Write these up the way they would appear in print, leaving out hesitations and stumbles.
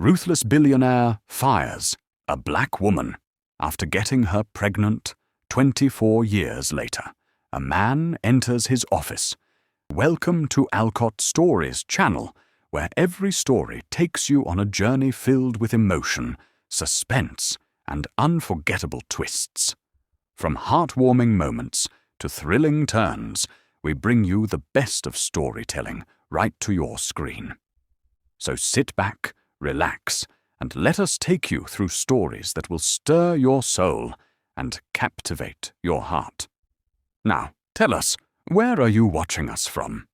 Ruthless billionaire fires a black woman after getting her pregnant 24 years later. A man enters his office. Welcome to Alcot Stories Channel, where every story takes you on a journey filled with emotion, suspense, and unforgettable twists. From heartwarming moments to thrilling turns, we bring you the best of storytelling right to your screen. So sit back, relax, and let us take you through stories that will stir your soul and captivate your heart. Now, tell us, where are you watching us from?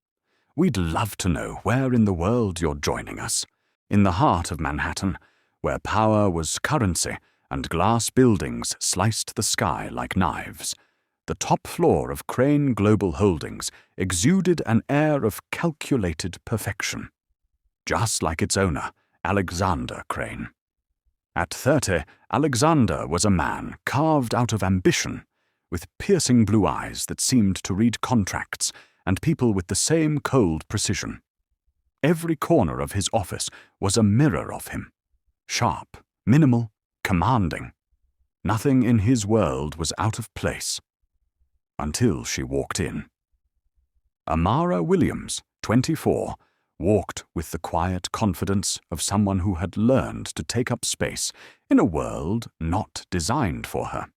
We'd love to know where in the world you're joining us. In the heart of Manhattan, where power was currency and glass buildings sliced the sky like knives, the top floor of Crane Global Holdings exuded an air of calculated perfection, just like its owner, Alexander Crane. At 30, Alexander was a man carved out of ambition, with piercing blue eyes that seemed to read contracts and people with the same cold precision. Every corner of his office was a mirror of him, sharp, minimal, commanding. Nothing in his world was out of place. Until she walked in. Amara Williams, 24, walked with the quiet confidence of someone who had learned to take up space in a world not designed for her.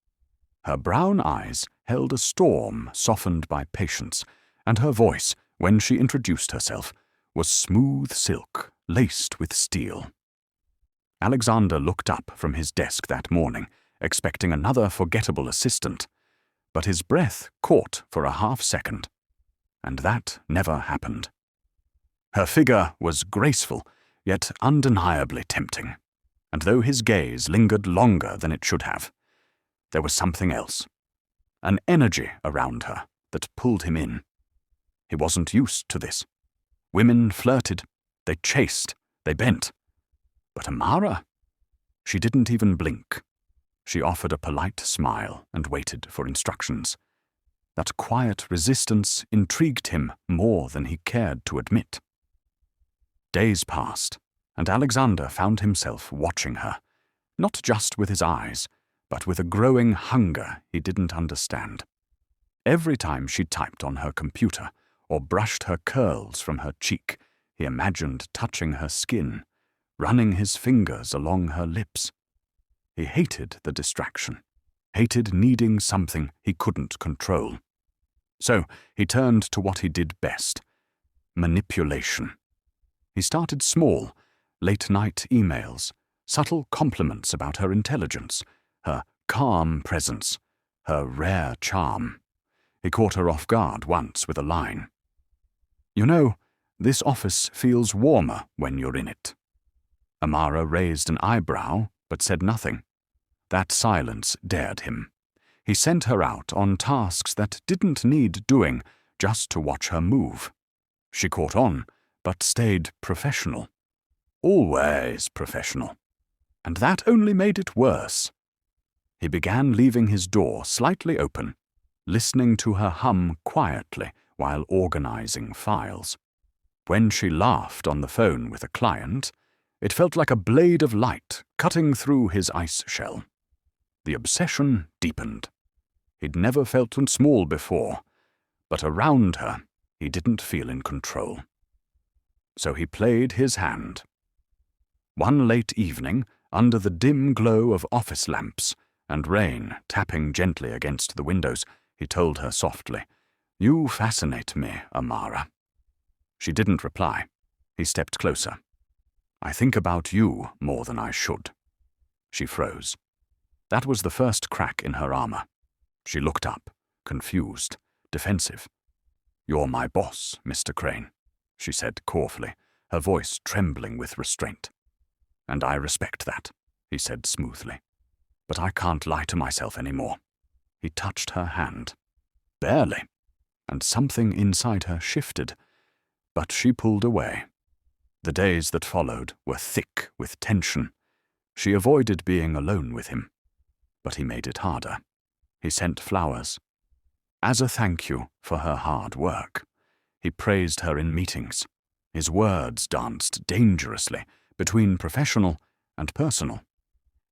Her brown eyes held a storm softened by patience, and her voice, when she introduced herself, was smooth silk laced with steel. Alexander looked up from his desk that morning, expecting another forgettable assistant, but his breath caught for a half-second, and that never happened. Her figure was graceful, yet undeniably tempting, and though his gaze lingered longer than it should have, there was something else, an energy around her that pulled him in. He wasn't used to this. Women flirted, they chased, they bent. But Amara? She didn't even blink. She offered a polite smile and waited for instructions. That quiet resistance intrigued him more than he cared to admit. Days passed, and Alexander found himself watching her, not just with his eyes, but with a growing hunger he didn't understand. Every time she typed on her computer or brushed her curls from her cheek, he imagined touching her skin, running his fingers along her lips. He hated the distraction, hated needing something he couldn't control. So he turned to what he did best: manipulation. He started small, late-night emails, subtle compliments about her intelligence, her calm presence, her rare charm. He caught her off guard once with a line. "You know, this office feels warmer when you're in it." Amara raised an eyebrow, but said nothing. That silence dared him. He sent her out on tasks that didn't need doing just to watch her move. She caught on, but stayed professional. Always professional. And that only made it worse. He began leaving his door slightly open, listening to her hum quietly while organizing files. When she laughed on the phone with a client, it felt like a blade of light cutting through his ice shell. The obsession deepened. He'd never felt small before, but around her he didn't feel in control. So he played his hand. One late evening, under the dim glow of office lamps and rain tapping gently against the windows, he told her softly, "You fascinate me, Amara." She didn't reply. He stepped closer. "I think about you more than I should." She froze. That was the first crack in her armor. She looked up, confused, defensive. "You're my boss, Mr. Crane," she said cordially, her voice trembling with restraint. "And I respect that," he said smoothly. "But I can't lie to myself anymore." He touched her hand. Barely. And something inside her shifted, but she pulled away. The days that followed were thick with tension. She avoided being alone with him, but he made it harder. He sent flowers. As a thank you for her hard work, he praised her in meetings. His words danced dangerously between professional and personal.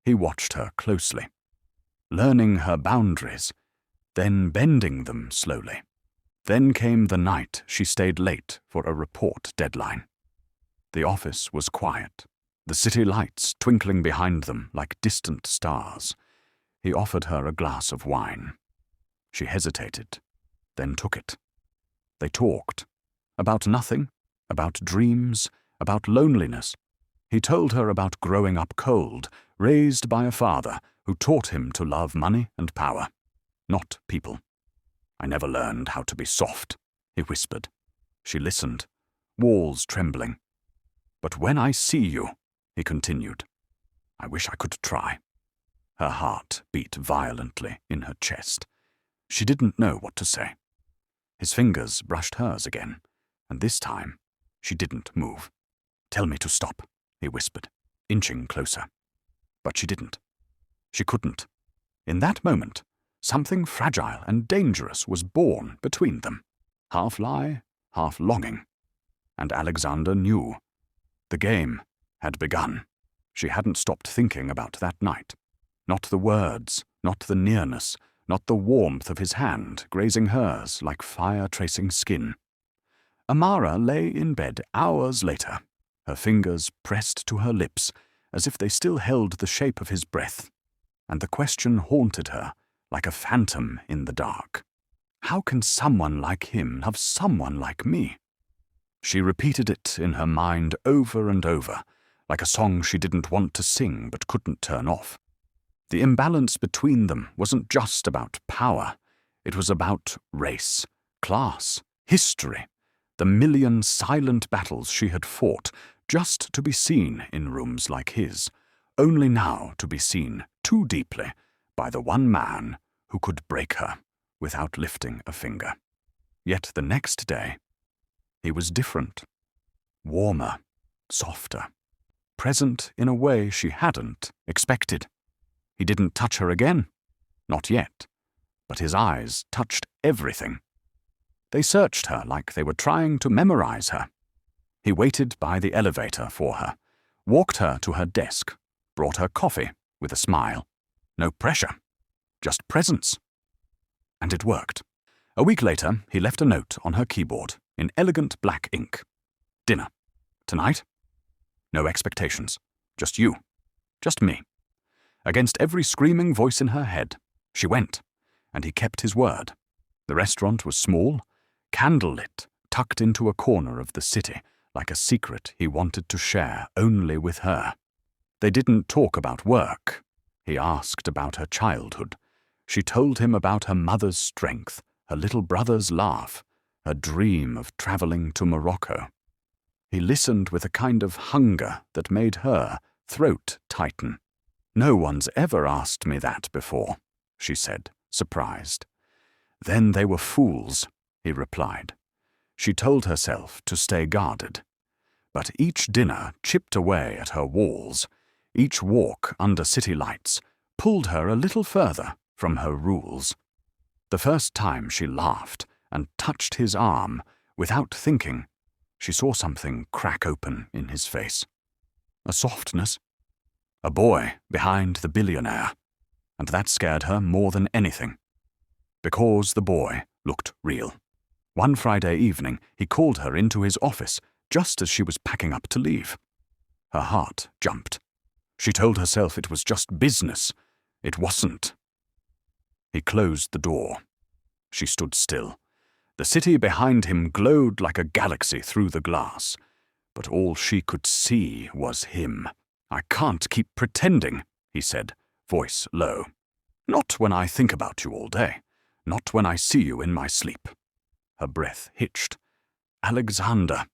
He watched her closely, learning her boundaries, then bending them slowly. Then came the night she stayed late for a report deadline. The office was quiet, the city lights twinkling behind them like distant stars. He offered her a glass of wine. She hesitated, then took it. They talked. About nothing, about dreams, about loneliness. He told her about growing up cold, raised by a father who taught him to love money and power, not people. "I never learned how to be soft," he whispered. She listened, walls trembling. "But when I see you," he continued, "I wish I could try." Her heart beat violently in her chest. She didn't know what to say. His fingers brushed hers again, and this time she didn't move. "Tell me to stop," he whispered, inching closer. But she didn't. She couldn't. In that moment, something fragile and dangerous was born between them, half lie, half longing. And Alexander knew. The game had begun. She hadn't stopped thinking about that night. Not the words, not the nearness, not the warmth of his hand grazing hers like fire-tracing skin. Amara lay in bed hours later, her fingers pressed to her lips as if they still held the shape of his breath, and the question haunted her like a phantom in the dark. How can someone like him love someone like me? She repeated it in her mind over and over, like a song she didn't want to sing but couldn't turn off. The imbalance between them wasn't just about power. It was about race, class, history, the million silent battles she had fought just to be seen in rooms like his, only now to be seen too deeply by the one man who could break her without lifting a finger. Yet the next day, he was different, warmer, softer, present in a way she hadn't expected. He didn't touch her again, not yet, but his eyes touched everything. They searched her like they were trying to memorize her. He waited by the elevator for her, walked her to her desk, brought her coffee with a smile. No pressure, just presence. And it worked. A week later, he left a note on her keyboard in elegant black ink. "Dinner. Tonight? No expectations. Just you. Just me." Against every screaming voice in her head, she went, and he kept his word. The restaurant was small, candlelit, tucked into a corner of the city, like a secret he wanted to share only with her. They didn't talk about work. He asked about her childhood. She told him about her mother's strength, her little brother's laugh, her dream of traveling to Morocco. He listened with a kind of hunger that made her throat tighten. "No one's ever asked me that before," she said, surprised. "Then they were fools," he replied. She told herself to stay guarded. But each dinner chipped away at her walls. Each walk under city lights pulled her a little further from her rules. The first time she laughed and touched his arm, without thinking, she saw something crack open in his face. A softness. A boy behind the billionaire. And that scared her more than anything. Because the boy looked real. One Friday evening, he called her into his office just as she was packing up to leave. Her heart jumped. She told herself it was just business. It wasn't. He closed the door. She stood still. The city behind him glowed like a galaxy through the glass. But all she could see was him. "I can't keep pretending," he said, voice low. "Not when I think about you all day. Not when I see you in my sleep." Her breath hitched. "Alexander."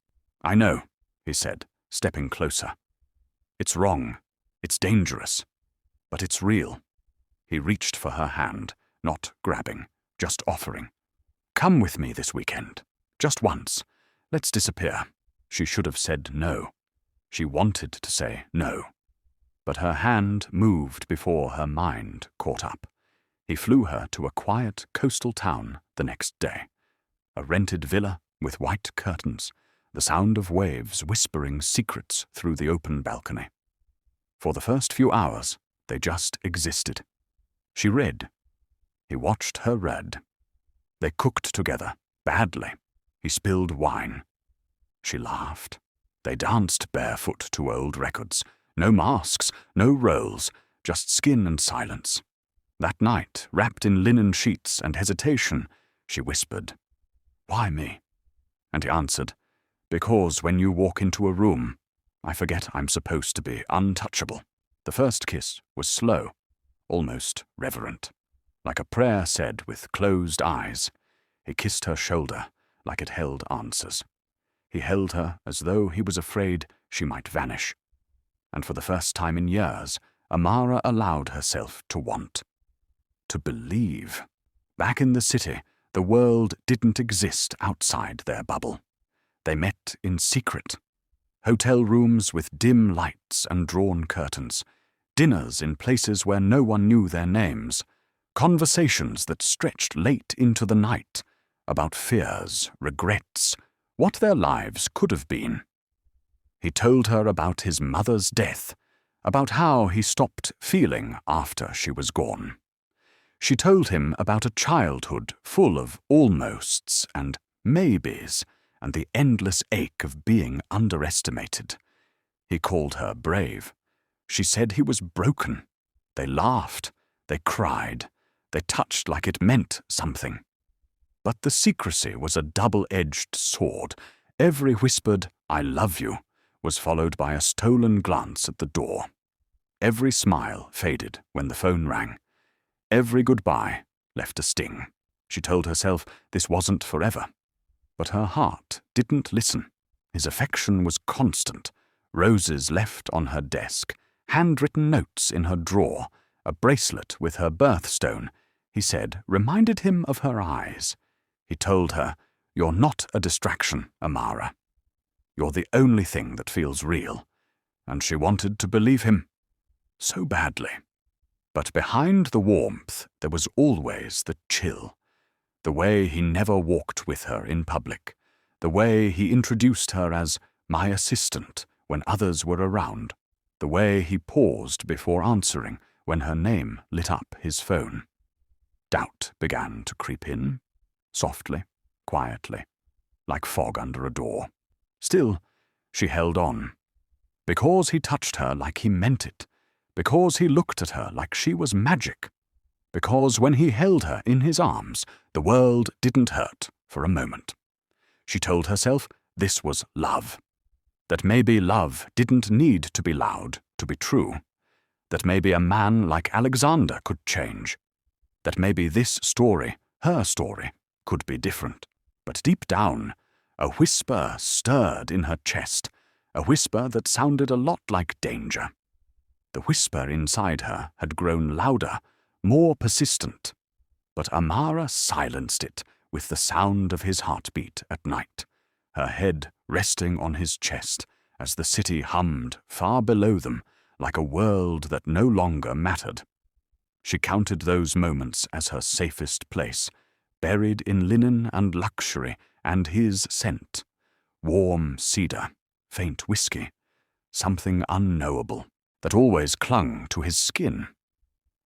"I know," he said, stepping closer. "It's wrong. It's dangerous. But it's real." He reached for her hand, not grabbing, just offering. "Come with me this weekend. Just once. Let's disappear." She should have said no. She wanted to say no. But her hand moved before her mind caught up. He flew her to a quiet coastal town the next day. A rented villa with white curtains, the sound of waves whispering secrets through the open balcony. For the first few hours, they just existed. She read. He watched her read. They cooked together, badly. He spilled wine. She laughed. They danced barefoot to old records. No masks, no roles, just skin and silence. That night, wrapped in linen sheets and hesitation, she whispered, "Why me?" And he answered, "Because when you walk into a room, I forget I'm supposed to be untouchable." The first kiss was slow, almost reverent, like a prayer said with closed eyes. He kissed her shoulder like it held answers. He held her as though he was afraid she might vanish. And for the first time in years, Amara allowed herself to want. To believe. Back in the city, the world didn't exist outside their bubble. They met in secret. Hotel rooms with dim lights and drawn curtains. Dinners in places where no one knew their names. Conversations that stretched late into the night about fears, regrets, what their lives could have been. He told her about his mother's death, about how he stopped feeling after she was gone. She told him about a childhood full of almosts and maybes and the endless ache of being underestimated. He called her brave. She said he was broken. They laughed. They cried. They touched like it meant something. But the secrecy was a double-edged sword. Every whispered, "I love you," was followed by a stolen glance at the door. Every smile faded when the phone rang. Every goodbye left a sting. She told herself this wasn't forever. But her heart didn't listen. His affection was constant. Roses left on her desk, handwritten notes in her drawer, a bracelet with her birthstone, he said, reminded him of her eyes. He told her, "You're not a distraction, Amara. You're the only thing that feels real." And she wanted to believe him so badly. But behind the warmth, there was always the chill. The way he never walked with her in public. The way he introduced her as my assistant when others were around. The way he paused before answering when her name lit up his phone. Doubt began to creep in, softly, quietly, like fog under a door. Still, she held on. Because he touched her like he meant it. Because he looked at her like she was magic. Because when he held her in his arms, the world didn't hurt for a moment. She told herself this was love. That maybe love didn't need to be loud to be true. That maybe a man like Alexander could change. That maybe this story, her story, could be different. But deep down, a whisper stirred in her chest, a whisper that sounded a lot like danger. The whisper inside her had grown louder, more persistent. But Amara silenced it with the sound of his heartbeat at night, her head resting on his chest as the city hummed far below them like a world that no longer mattered. She counted those moments as her safest place, buried in linen and luxury and his scent. Warm cedar, faint whiskey, something unknowable that always clung to his skin.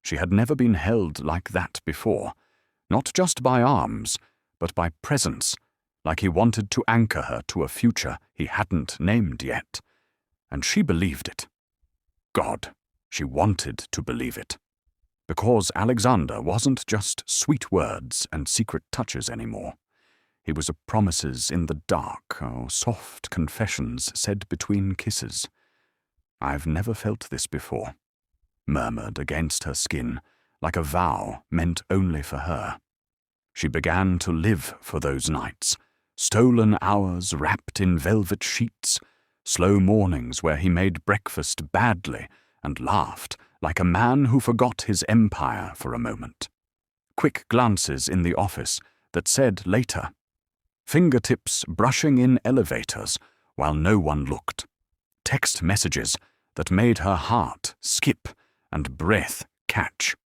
She had never been held like that before, not just by arms, but by presence, like he wanted to anchor her to a future he hadn't named yet. And she believed it. God, she wanted to believe it. Because Alexander wasn't just sweet words and secret touches anymore. He was a promises in the dark, or soft confessions said between kisses. "I've never felt this before," murmured against her skin, like a vow meant only for her. She began to live for those nights, stolen hours wrapped in velvet sheets, slow mornings where he made breakfast badly and laughed like a man who forgot his empire for a moment. Quick glances in the office that said later. Fingertips brushing in elevators while no one looked. Text messages that made her heart skip and breath catch.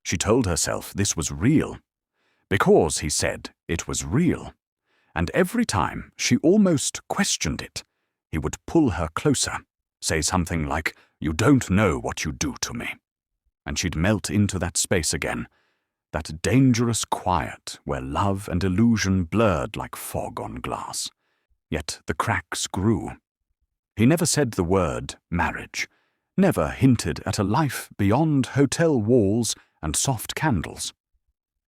She told herself this was real. Because he said it was real. and every time she almost questioned it, he would pull her closer, say something like, "You don't know what you do to me." And she'd melt into that space again, that dangerous quiet where love and illusion blurred like fog on glass. Yet the cracks grew. He never said the word marriage, never hinted at a life beyond hotel walls and soft candles.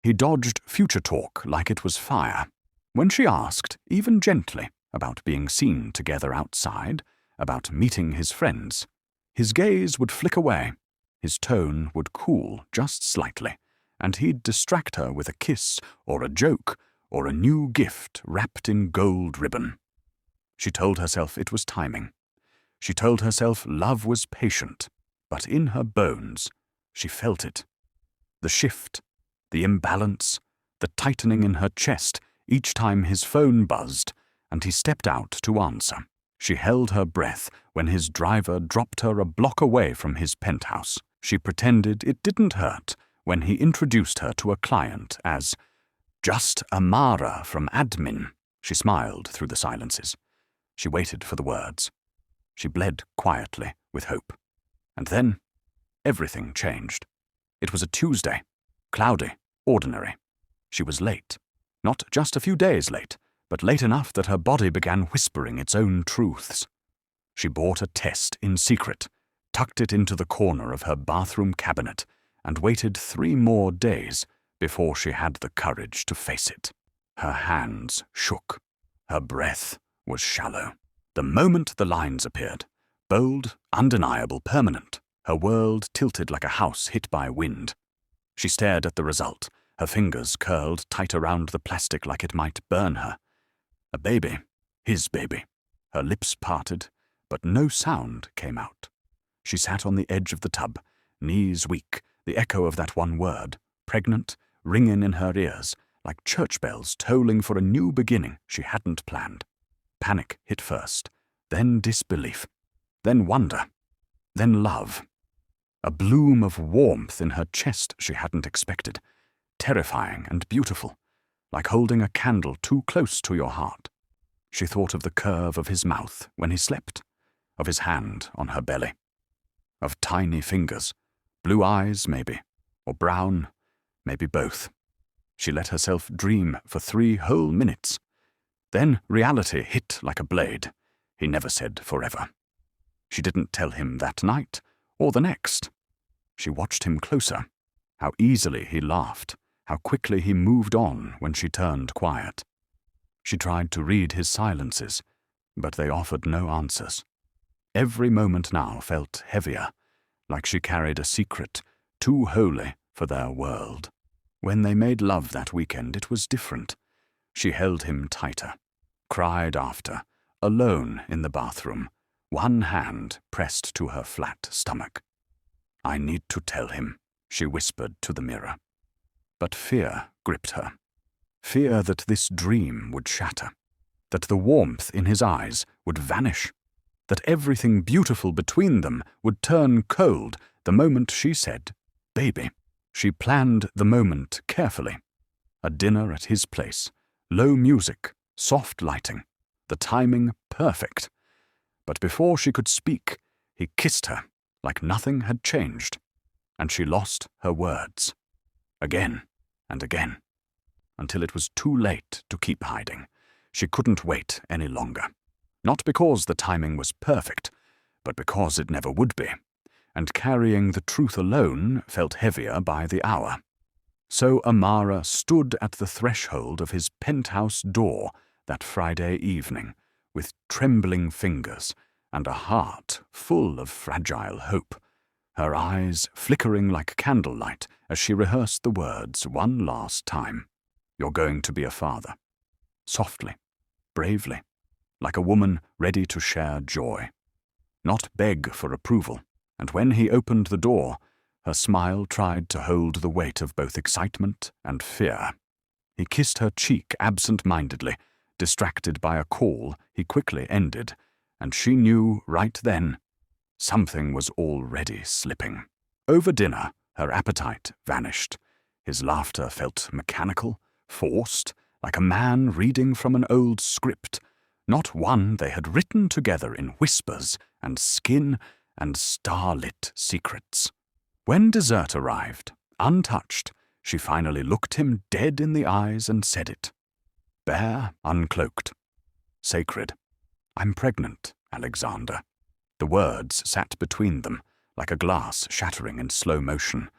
He dodged future talk like it was fire. When she asked, even gently, about being seen together outside, about meeting his friends, his gaze would flick away, his tone would cool just slightly, and he'd distract her with a kiss or a joke or a new gift wrapped in gold ribbon. She told herself it was timing. She told herself love was patient, but in her bones she felt it. The shift, the imbalance, the tightening in her chest each time his phone buzzed and he stepped out to answer. She held her breath when his driver dropped her a block away from his penthouse. She pretended it didn't hurt when he introduced her to a client as "just Amara from admin." She smiled through the silences. She waited for the words. She bled quietly with hope. And then everything changed. It was a Tuesday, cloudy, ordinary. She was late. Not just a few days late, but late enough that her body began whispering its own truths. She bought a test in secret, tucked it into the corner of her bathroom cabinet, and waited 3 more days before she had the courage to face it. Her hands shook. Her breath was shallow. The moment the lines appeared, bold, undeniable, permanent, her world tilted like a house hit by wind. She stared at the result, her fingers curled tight around the plastic like it might burn her. A baby, his baby. Her lips parted, but no sound came out. She sat on the edge of the tub, knees weak, the echo of that one word, pregnant, ringing in her ears, like church bells tolling for a new beginning she hadn't planned. Panic hit first, then disbelief, then wonder, then love. A bloom of warmth in her chest she hadn't expected, terrifying and beautiful, like holding a candle too close to your heart. She thought of the curve of his mouth when he slept, of his hand on her belly, of tiny fingers, blue eyes maybe, or brown, maybe both. She let herself dream for 3 whole minutes. Then reality hit like a blade. He never said forever. She didn't tell him that night or the next. She watched him closer, how easily he laughed, how quickly he moved on when she turned quiet. She tried to read his silences, but they offered no answers. Every moment now felt heavier, like she carried a secret too holy for their world. When they made love that weekend, it was different. She held him tighter, cried after, alone in the bathroom, one hand pressed to her flat stomach. "I need to tell him," she whispered to the mirror. But fear gripped her. Fear that this dream would shatter, that the warmth in his eyes would vanish, that everything beautiful between them would turn cold the moment she said, "Baby." She planned the moment carefully. A dinner at his place, low music, soft lighting, the timing perfect. But before she could speak, he kissed her like nothing had changed, and she lost her words. Again and again, until it was too late to keep hiding. She couldn't wait any longer. Not because the timing was perfect, but because it never would be, and carrying the truth alone felt heavier by the hour. So Amara stood at the threshold of his penthouse door that Friday evening, with trembling fingers and a heart full of fragile hope, her eyes flickering like candlelight as she rehearsed the words one last time. "You're going to be a father." Softly, bravely, like a woman ready to share joy. Not beg for approval, and when he opened the door, her smile tried to hold the weight of both excitement and fear. He kissed her cheek absent-mindedly, distracted by a call he quickly ended, and she knew right then something was already slipping. Over dinner, her appetite vanished. His laughter felt mechanical, forced, like a man reading from an old script, not one they had written together in whispers and skin and starlit secrets. When dessert arrived, untouched, she finally looked him dead in the eyes and said it. Bare, uncloaked. Sacred. I'm pregnant, Alexander. The words sat between them, like a glass shattering in slow motion,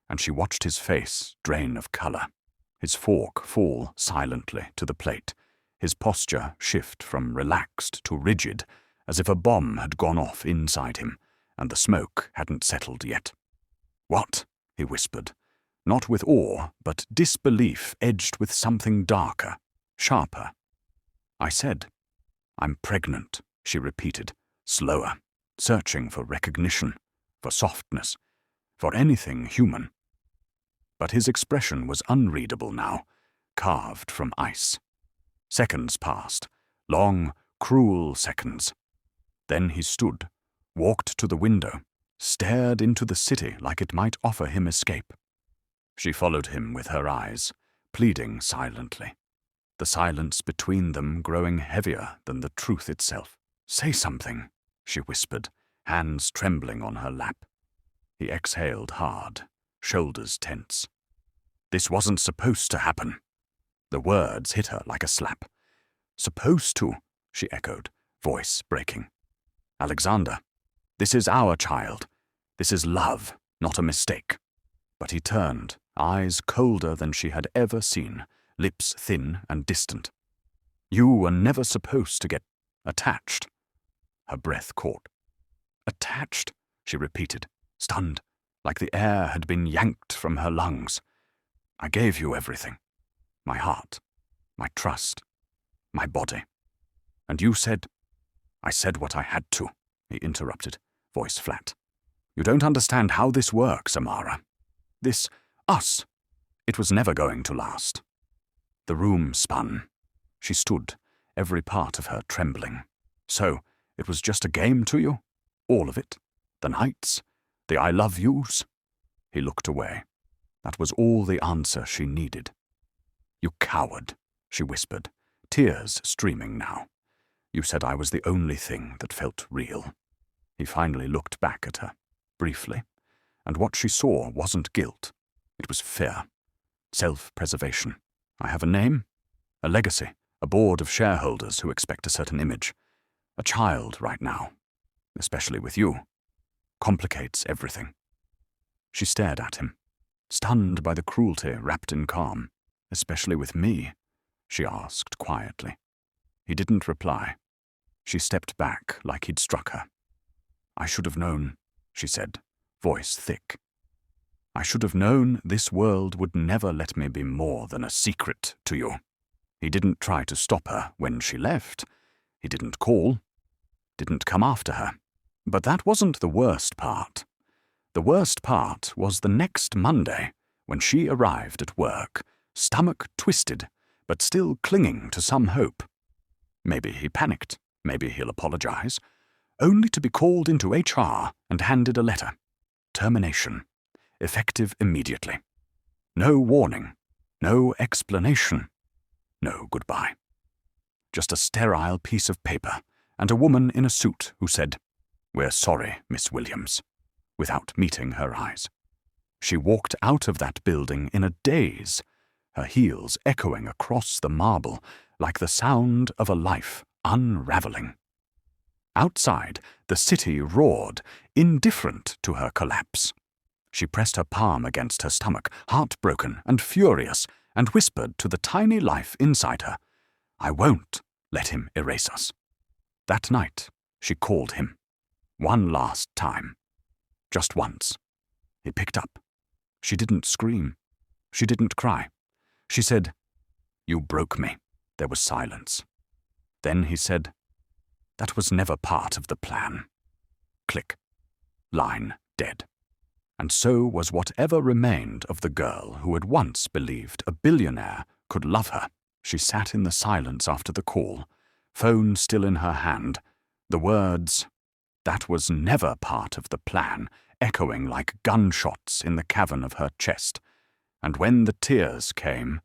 and she watched his face drain of colour, his fork fall silently to the plate, his posture shift from relaxed to rigid, as if a bomb had gone off inside him, and the smoke hadn't settled yet. What? He whispered, not with awe, but disbelief edged with something darker, sharper. I said, I'm pregnant, she repeated, slower, searching for recognition, for softness, for anything human. But his expression was unreadable now, carved from ice. Seconds passed, long, cruel seconds. Then he stood, walked to the window, stared into the city like it might offer him escape. She followed him with her eyes, pleading silently, the silence between them growing heavier than the truth itself. Say something, she whispered, hands trembling on her lap. He exhaled hard, shoulders tense. This wasn't supposed to happen. The words hit her like a slap. Supposed to, she echoed, voice breaking. Alexander, this is our child. This is love, not a mistake. But he turned, eyes colder than she had ever seen, lips thin and distant. You were never supposed to get attached. Her breath caught. Attached, she repeated, stunned, like the air had been yanked from her lungs. I gave you everything. My heart, my trust, my body. And you said, I said what I had to, he interrupted, voice flat. You don't understand how this works, Amara. This, us, it was never going to last. The room spun. She stood, every part of her trembling. So, it was just a game to you? All of it? The nights? The I love yous? He looked away. That was all the answer she needed. You coward, she whispered, tears streaming now. You said I was the only thing that felt real. He finally looked back at her, briefly, and what she saw wasn't guilt. It was fear, self-preservation. I have a name, a legacy, a board of shareholders who expect a certain image. A child right now, especially with you, complicates everything. She stared at him, stunned by the cruelty wrapped in calm. Especially with me, she asked quietly. He didn't reply. She stepped back like he'd struck her. I should have known, she said, voice thick. I should have known this world would never let me be more than a secret to you. He didn't try to stop her when she left. He didn't call, didn't come after her. But that wasn't the worst part. The worst part was the next Monday, when she arrived at work, stomach twisted, but still clinging to some hope. Maybe he panicked, maybe he'll apologize, only to be called into HR and handed a letter. Termination. Effective immediately. No warning, no explanation, no goodbye. Just a sterile piece of paper and a woman in a suit who said, We're sorry, Miss Williams, without meeting her eyes. She walked out of that building in a daze, her heels echoing across the marble like the sound of a life unraveling. Outside, the city roared, indifferent to her collapse. She pressed her palm against her stomach, heartbroken and furious, and whispered to the tiny life inside her, I won't let him erase us. That night, she called him. One last time. Just once. He picked up. She didn't scream. She didn't cry. She said, You broke me. There was silence. Then he said, That was never part of the plan. Click. Line dead. And so was whatever remained of the girl who had once believed a billionaire could love her. She sat in the silence after the call, phone still in her hand, the words, That was never part of the plan, echoing like gunshots in the cavern of her chest. And when the tears came,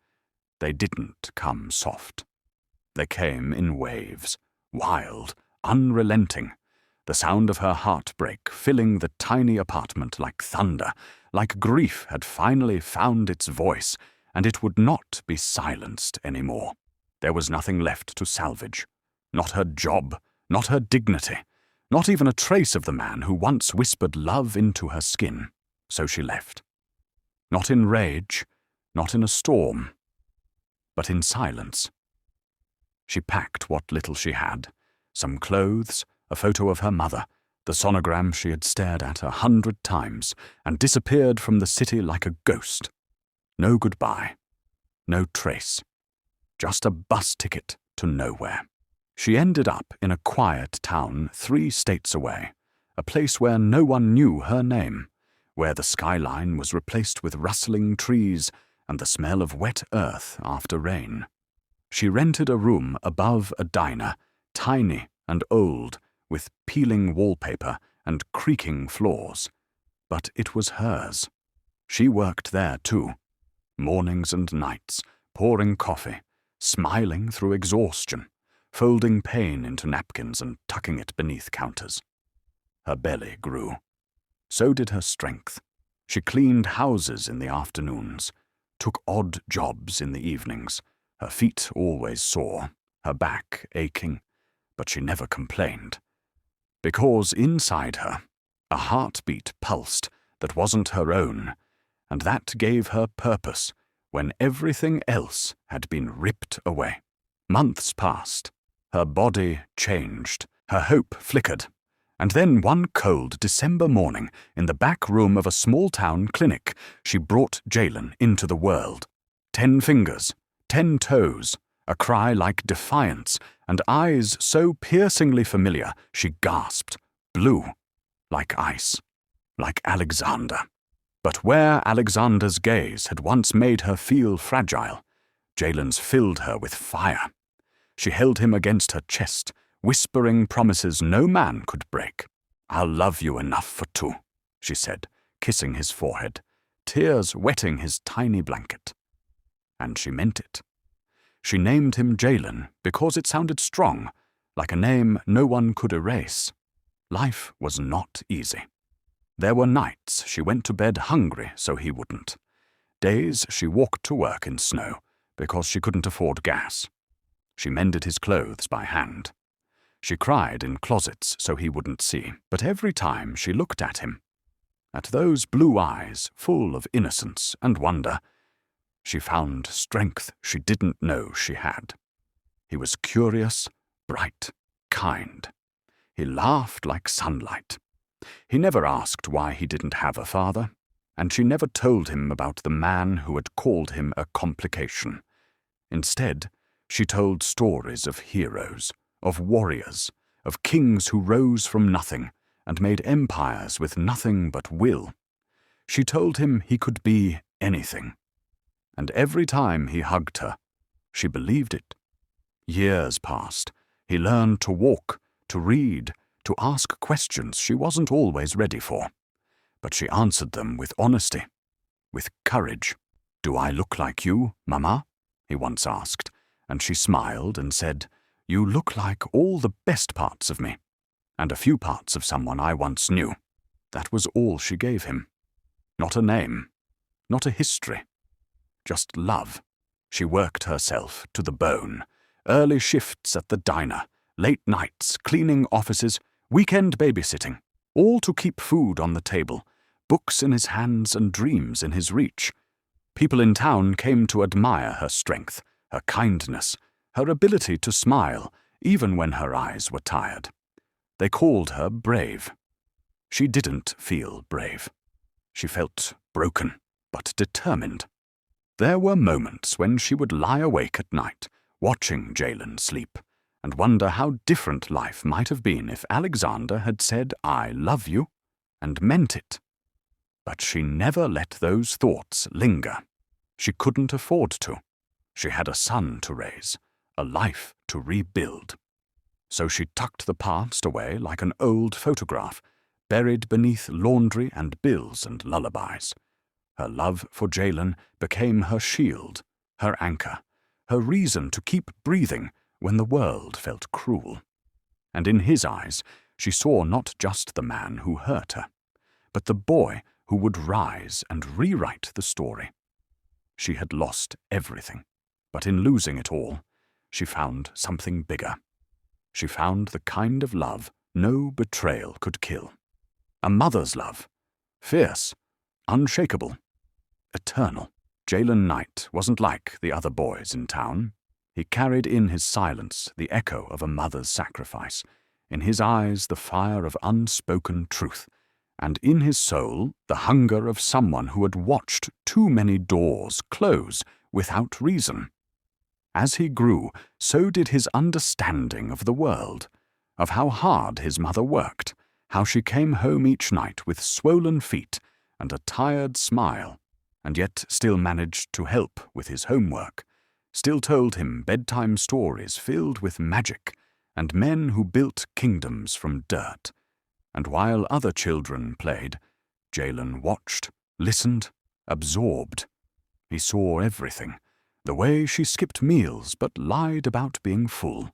They didn't come soft. They came in waves, wild, unrelenting, the sound of her heartbreak filling the tiny apartment like thunder, like grief had finally found its voice, and it would not be silenced anymore. There was nothing left to salvage. Not her job, not her dignity, not even a trace of the man who once whispered love into her skin. So she left. Not in rage, not in a storm, but in silence. She packed what little she had, some clothes, a photo of her mother, the sonogram she had stared at 100 times, and disappeared from the city like a ghost. No goodbye, no trace, just a bus ticket to nowhere. She ended up in a quiet town 3 states away, a place where no one knew her name, where the skyline was replaced with rustling trees and the smell of wet earth after rain. She rented a room above a diner, tiny and old, with peeling wallpaper and creaking floors. But it was hers. She worked there too, mornings and nights, pouring coffee, smiling through exhaustion, folding pain into napkins and tucking it beneath counters. Her belly grew. So did her strength. She cleaned houses in the afternoons, took odd jobs in the evenings, her feet always sore, her back aching, but she never complained. Because inside her, a heartbeat pulsed that wasn't her own, and that gave her purpose when everything else had been ripped away. Months passed. Her body changed. Her hope flickered. And then one cold December morning, in the back room of a small-town clinic, she brought Jalen into the world. 10 fingers, 10 toes, a cry like defiance, and eyes so piercingly familiar she gasped, blue, like ice, like Alexander. But where Alexander's gaze had once made her feel fragile, Jalen's filled her with fire. She held him against her chest, whispering promises no man could break. "I'll love you enough for 2, she said, kissing his forehead, tears wetting his tiny blanket. And she meant it. She named him Jalen because it sounded strong, like a name no one could erase. Life was not easy. There were nights she went to bed hungry so he wouldn't. Days she walked to work in snow because she couldn't afford gas. She mended his clothes by hand. She cried in closets so he wouldn't see, but every time she looked at him, at those blue eyes full of innocence and wonder, she found strength she didn't know she had. He was curious, bright, kind. He laughed like sunlight. He never asked why he didn't have a father, and she never told him about the man who had called him a complication. Instead, she told stories of heroes, of warriors, of kings who rose from nothing and made empires with nothing but will. She told him he could be anything. And every time he hugged her, she believed it. Years passed. He learned to walk, to read, to ask questions she wasn't always ready for. But she answered them with honesty, with courage. "Do I look like you, Mama?" he once asked, and she smiled and said, "You look like all the best parts of me, and a few parts of someone I once knew." That was all she gave him. Not a name, not a history, just love. She worked herself to the bone. Early shifts at the diner, late nights, cleaning offices, weekend babysitting, all to keep food on the table, books in his hands and dreams in his reach. People in town came to admire her strength, her kindness, her ability to smile, even when her eyes were tired. They called her brave. She didn't feel brave. She felt broken, but determined. There were moments when she would lie awake at night, watching Jalen sleep, and wonder how different life might have been if Alexander had said, "I love you," and meant it. But she never let those thoughts linger. She couldn't afford to. She had a son to raise, a life to rebuild. So she tucked the past away like an old photograph, buried beneath laundry and bills and lullabies. Her love for Jalen became her shield, her anchor, her reason to keep breathing when the world felt cruel. And in his eyes, she saw not just the man who hurt her, but the boy who would rise and rewrite the story. She had lost everything, but in losing it all, she found something bigger. She found the kind of love no betrayal could kill. A mother's love, fierce, unshakable, eternal. Jaylen Knight wasn't like the other boys in town. He carried in his silence the echo of a mother's sacrifice, in his eyes the fire of unspoken truth, and in his soul the hunger of someone who had watched too many doors close without reason. As he grew, so did his understanding of the world, of how hard his mother worked, how she came home each night with swollen feet and a tired smile, and yet still managed to help with his homework, still told him bedtime stories filled with magic and men who built kingdoms from dirt. And while other children played, Jaylen watched, listened, absorbed. He saw everything. The way she skipped meals but lied about being full.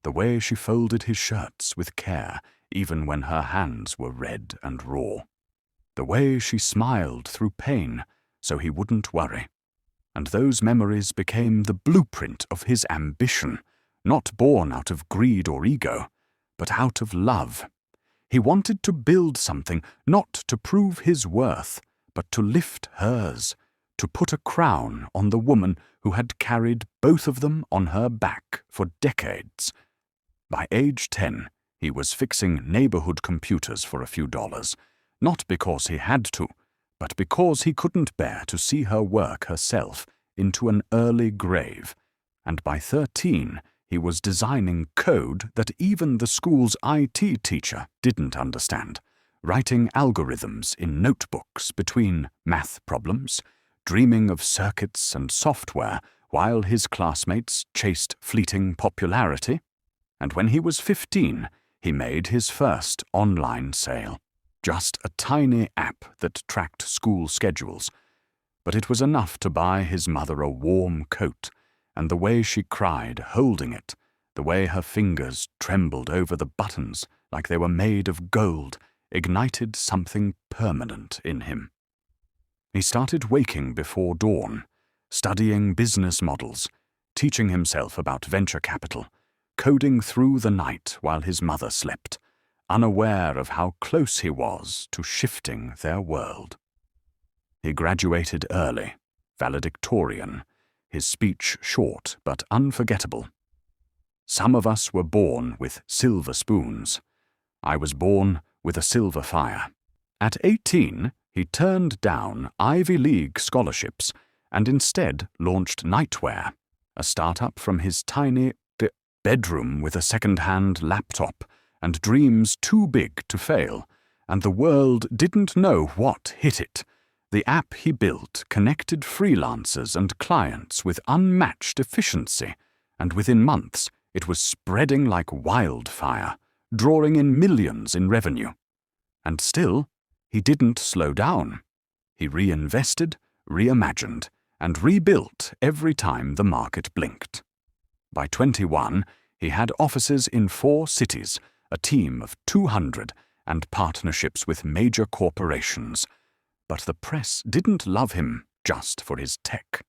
The way she folded his shirts with care even when her hands were red and raw. The way she smiled through pain so he wouldn't worry. And those memories became the blueprint of his ambition, not born out of greed or ego, but out of love. He wanted to build something not to prove his worth, but to lift hers, to put a crown on the woman who had carried both of them on her back for decades. By age 10, he was fixing neighborhood computers for a few dollars, not because he had to, but because he couldn't bear to see her work herself into an early grave. And by 13, he was designing code that even the school's IT teacher didn't understand, writing algorithms in notebooks between math problems, dreaming of circuits and software while his classmates chased fleeting popularity. And when he was 15, he made his first online sale. Just a tiny app that tracked school schedules. But it was enough to buy his mother a warm coat, and the way she cried holding it, the way her fingers trembled over the buttons like they were made of gold, ignited something permanent in him. He started waking before dawn, studying business models, teaching himself about venture capital, coding through the night while his mother slept, unaware of how close he was to shifting their world. He graduated early, valedictorian, his speech short but unforgettable. Some of us were born with silver spoons. I was born with a silver fire. At 18, he turned down Ivy League scholarships and instead launched Nightwear, a startup from his tiny bedroom with a second-hand laptop and dreams too big to fail, and the world didn't know what hit it. The app he built connected freelancers and clients with unmatched efficiency, and within months it was spreading like wildfire, drawing in millions in revenue. And still, he didn't slow down. He reinvested, reimagined, and rebuilt every time the market blinked. By 21, he had offices in 4 cities, a team of 200, and partnerships with major corporations. But the press didn't love him just for his tech.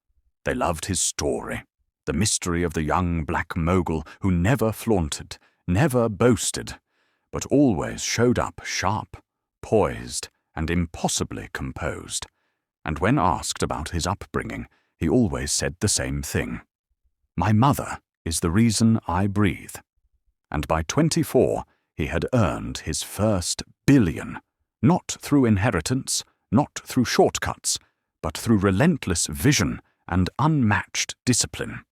They loved his story, the mystery of the young black mogul who never flaunted, never boasted, but always showed up sharp, poised, and impossibly composed. And when asked about his upbringing, he always said the same thing. "My mother is the reason I breathe." And by 24, he had earned his first billion, not through inheritance, not through shortcuts, but through relentless vision and unmatched discipline.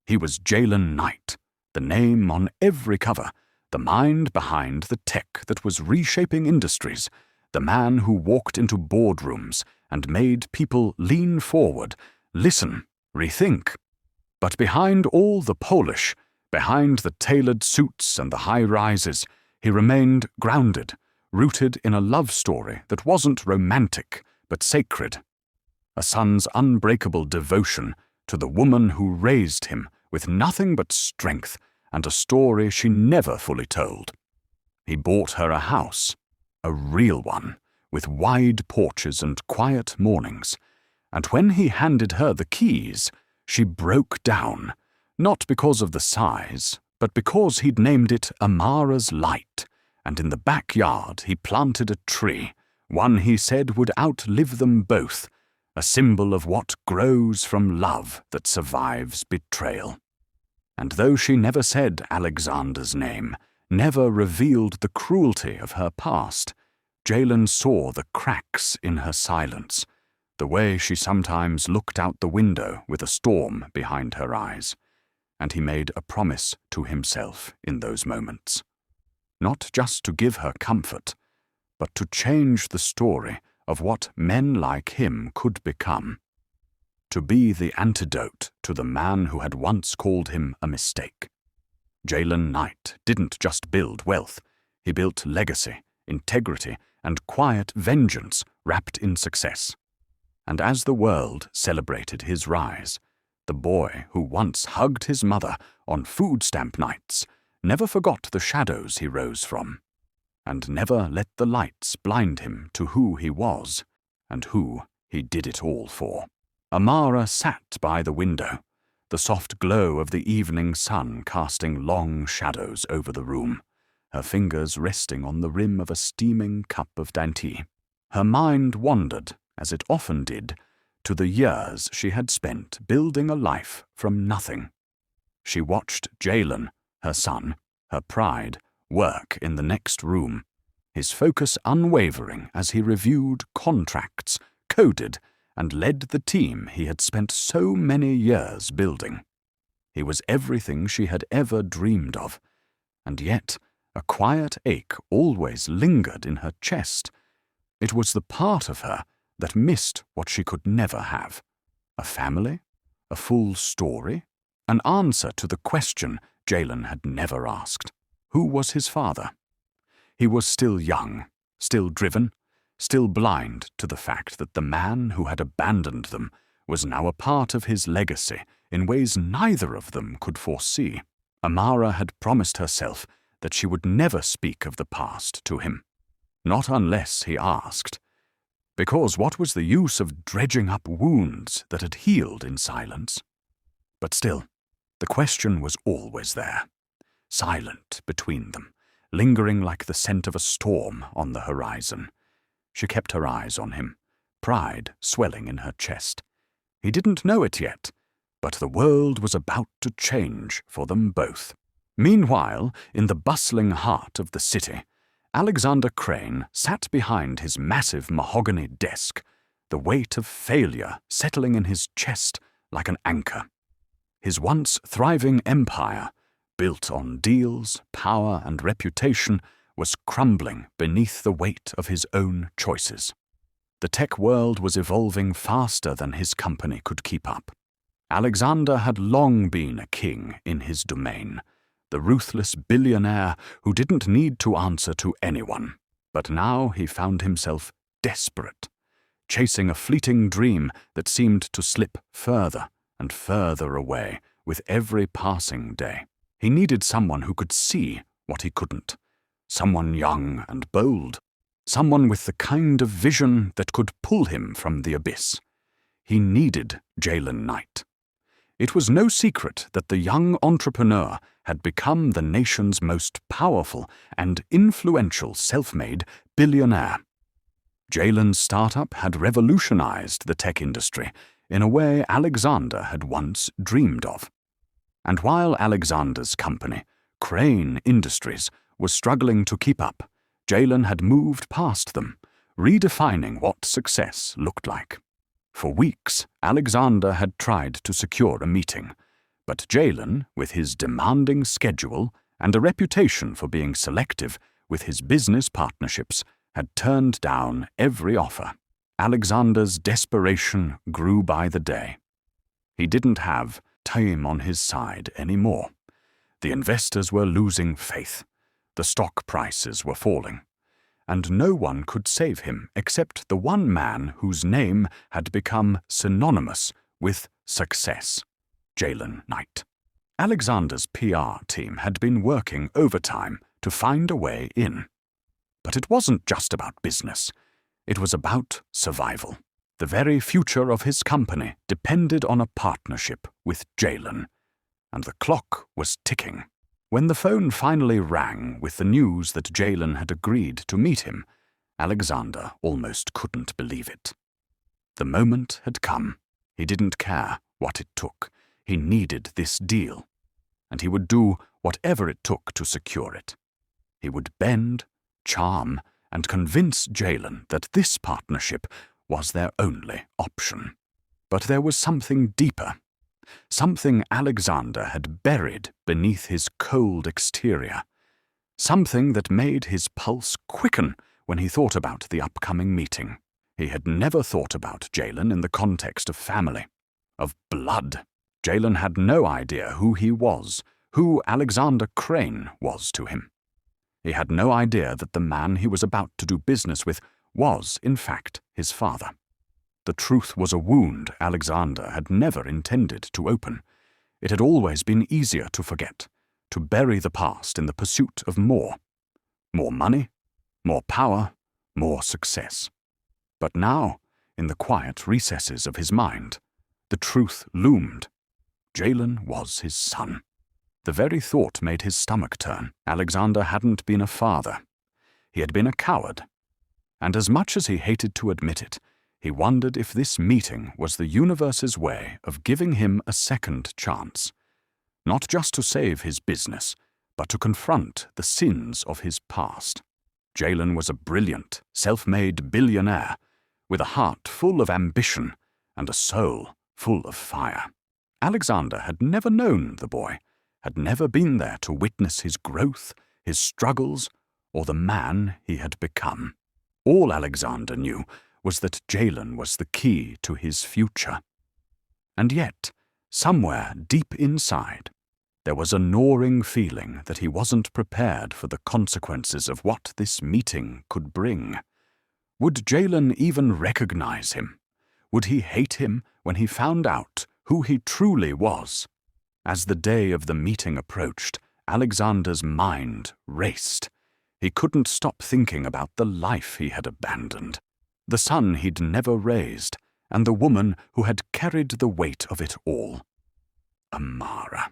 He was Jaylen Knight, the name on every cover, the mind behind the tech that was reshaping industries, the man who walked into boardrooms and made people lean forward, listen, rethink. But behind all the polish, behind the tailored suits and the high-rises, he remained grounded, rooted in a love story that wasn't romantic but sacred. A son's unbreakable devotion to the woman who raised him with nothing but strength and a story she never fully told. He bought her a house, a real one, with wide porches and quiet mornings, and when he handed her the keys, she broke down, not because of the size, but because he'd named it Amara's Light, and in the backyard he planted a tree, one he said would outlive them both, a symbol of what grows from love that survives betrayal. And though she never said Alexander's name, never revealed the cruelty of her past, Jalen saw the cracks in her silence, the way she sometimes looked out the window with a storm behind her eyes, and he made a promise to himself in those moments. Not just to give her comfort, but to change the story of what men like him could become. To be the antidote to the man who had once called him a mistake. Jalen Knight didn't just build wealth, he built legacy, integrity, and quiet vengeance wrapped in success. And as the world celebrated his rise, the boy who once hugged his mother on food stamp nights never forgot the shadows he rose from, and never let the lights blind him to who he was and who he did it all for. Amara sat by the window, the soft glow of the evening sun casting long shadows over the room, her fingers resting on the rim of a steaming cup of dainty. Her mind wandered, as it often did, to the years she had spent building a life from nothing. She watched Jalen, her son, her pride, work in the next room, his focus unwavering as he reviewed contracts, coded, and led the team he had spent so many years building. He was everything she had ever dreamed of, and yet a quiet ache always lingered in her chest. It was the part of her that missed what she could never have: a family, a full story, an answer to the question Jalen had never asked. Who was his father? He was still young, still driven, still blind to the fact that the man who had abandoned them was now a part of his legacy in ways neither of them could foresee. Amara had promised herself that she would never speak of the past to him, not unless he asked, because what was the use of dredging up wounds that had healed in silence? But still, the question was always there, silent between them, lingering like the scent of a storm on the horizon. She kept her eyes on him, pride swelling in her chest. He didn't know it yet, but the world was about to change for them both. Meanwhile, in the bustling heart of the city, Alexander Crane sat behind his massive mahogany desk, the weight of failure settling in his chest like an anchor. His once thriving empire, built on deals, power, and reputation, was crumbling beneath the weight of his own choices. The tech world was evolving faster than his company could keep up. Alexander had long been a king in his domain, the ruthless billionaire who didn't need to answer to anyone. But now he found himself desperate, chasing a fleeting dream that seemed to slip further and further away with every passing day. He needed someone who could see what he couldn't, someone young and bold, someone with the kind of vision that could pull him from the abyss. He needed Jalen Knight. It was no secret that the young entrepreneur had become the nation's most powerful and influential self-made billionaire. Jalen's startup had revolutionized the tech industry in a way Alexander had once dreamed of. And while Alexander's company, Crane Industries, was struggling to keep up, Jalen had moved past them, redefining what success looked like. For weeks, Alexander had tried to secure a meeting, but Jalen, with his demanding schedule and a reputation for being selective with his business partnerships, had turned down every offer. Alexander's desperation grew by the day. He didn't have time on his side anymore. The investors were losing faith. The stock prices were falling. And no one could save him except the one man whose name had become synonymous with success. Jalen Knight. Alexander's PR team had been working overtime to find a way in. But it wasn't just about business. It was about survival. The very future of his company depended on a partnership with Jalen, and the clock was ticking. When the phone finally rang with the news that Jalen had agreed to meet him, Alexander almost couldn't believe it. The moment had come. He didn't care what it took. He needed this deal, and he would do whatever it took to secure it. He would bend, charm, and convince Jalen that this partnership was their only option. But there was something deeper, something Alexander had buried beneath his cold exterior, something that made his pulse quicken when he thought about the upcoming meeting. He had never thought about Jalen in the context of family, of blood. Jalen had no idea who he was, who Alexander Crane was to him. He had no idea that the man he was about to do business with was, in fact, his father. The truth was a wound Alexander had never intended to open. It had always been easier to forget, to bury the past in the pursuit of more. More money, more power, more success. But now, in the quiet recesses of his mind, the truth loomed. Jalen was his son. The very thought made his stomach turn. Alexander hadn't been a father. He had been a coward. And as much as he hated to admit it, he wondered if this meeting was the universe's way of giving him a second chance. Not just to save his business, but to confront the sins of his past. Jalen was a brilliant, self-made billionaire, with a heart full of ambition and a soul full of fire. Alexander had never known the boy, had never been there to witness his growth, his struggles, or the man he had become. All Alexander knew was that Jalen was the key to his future. And yet, somewhere deep inside, there was a gnawing feeling that he wasn't prepared for the consequences of what this meeting could bring. Would Jalen even recognize him? Would he hate him when he found out who he truly was? As the day of the meeting approached, Alexander's mind raced. He couldn't stop thinking about the life he had abandoned, the son he'd never raised, and the woman who had carried the weight of it all. Amara.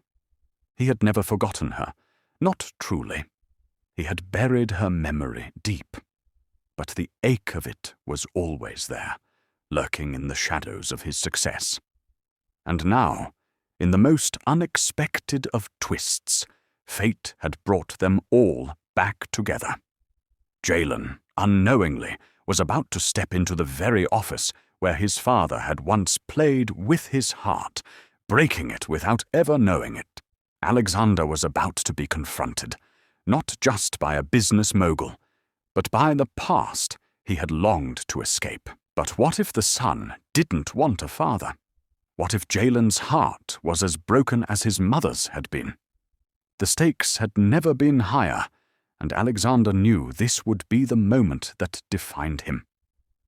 He had never forgotten her, not truly. He had buried her memory deep. But the ache of it was always there, lurking in the shadows of his success. And now, in the most unexpected of twists, fate had brought them all back together. Jalen, unknowingly, was about to step into the very office where his father had once played with his heart, breaking it without ever knowing it. Alexander was about to be confronted, not just by a business mogul, but by the past he had longed to escape. But what if the son didn't want a father? What if Jalen's heart was as broken as his mother's had been? The stakes had never been higher, and Alexander knew this would be the moment that defined him.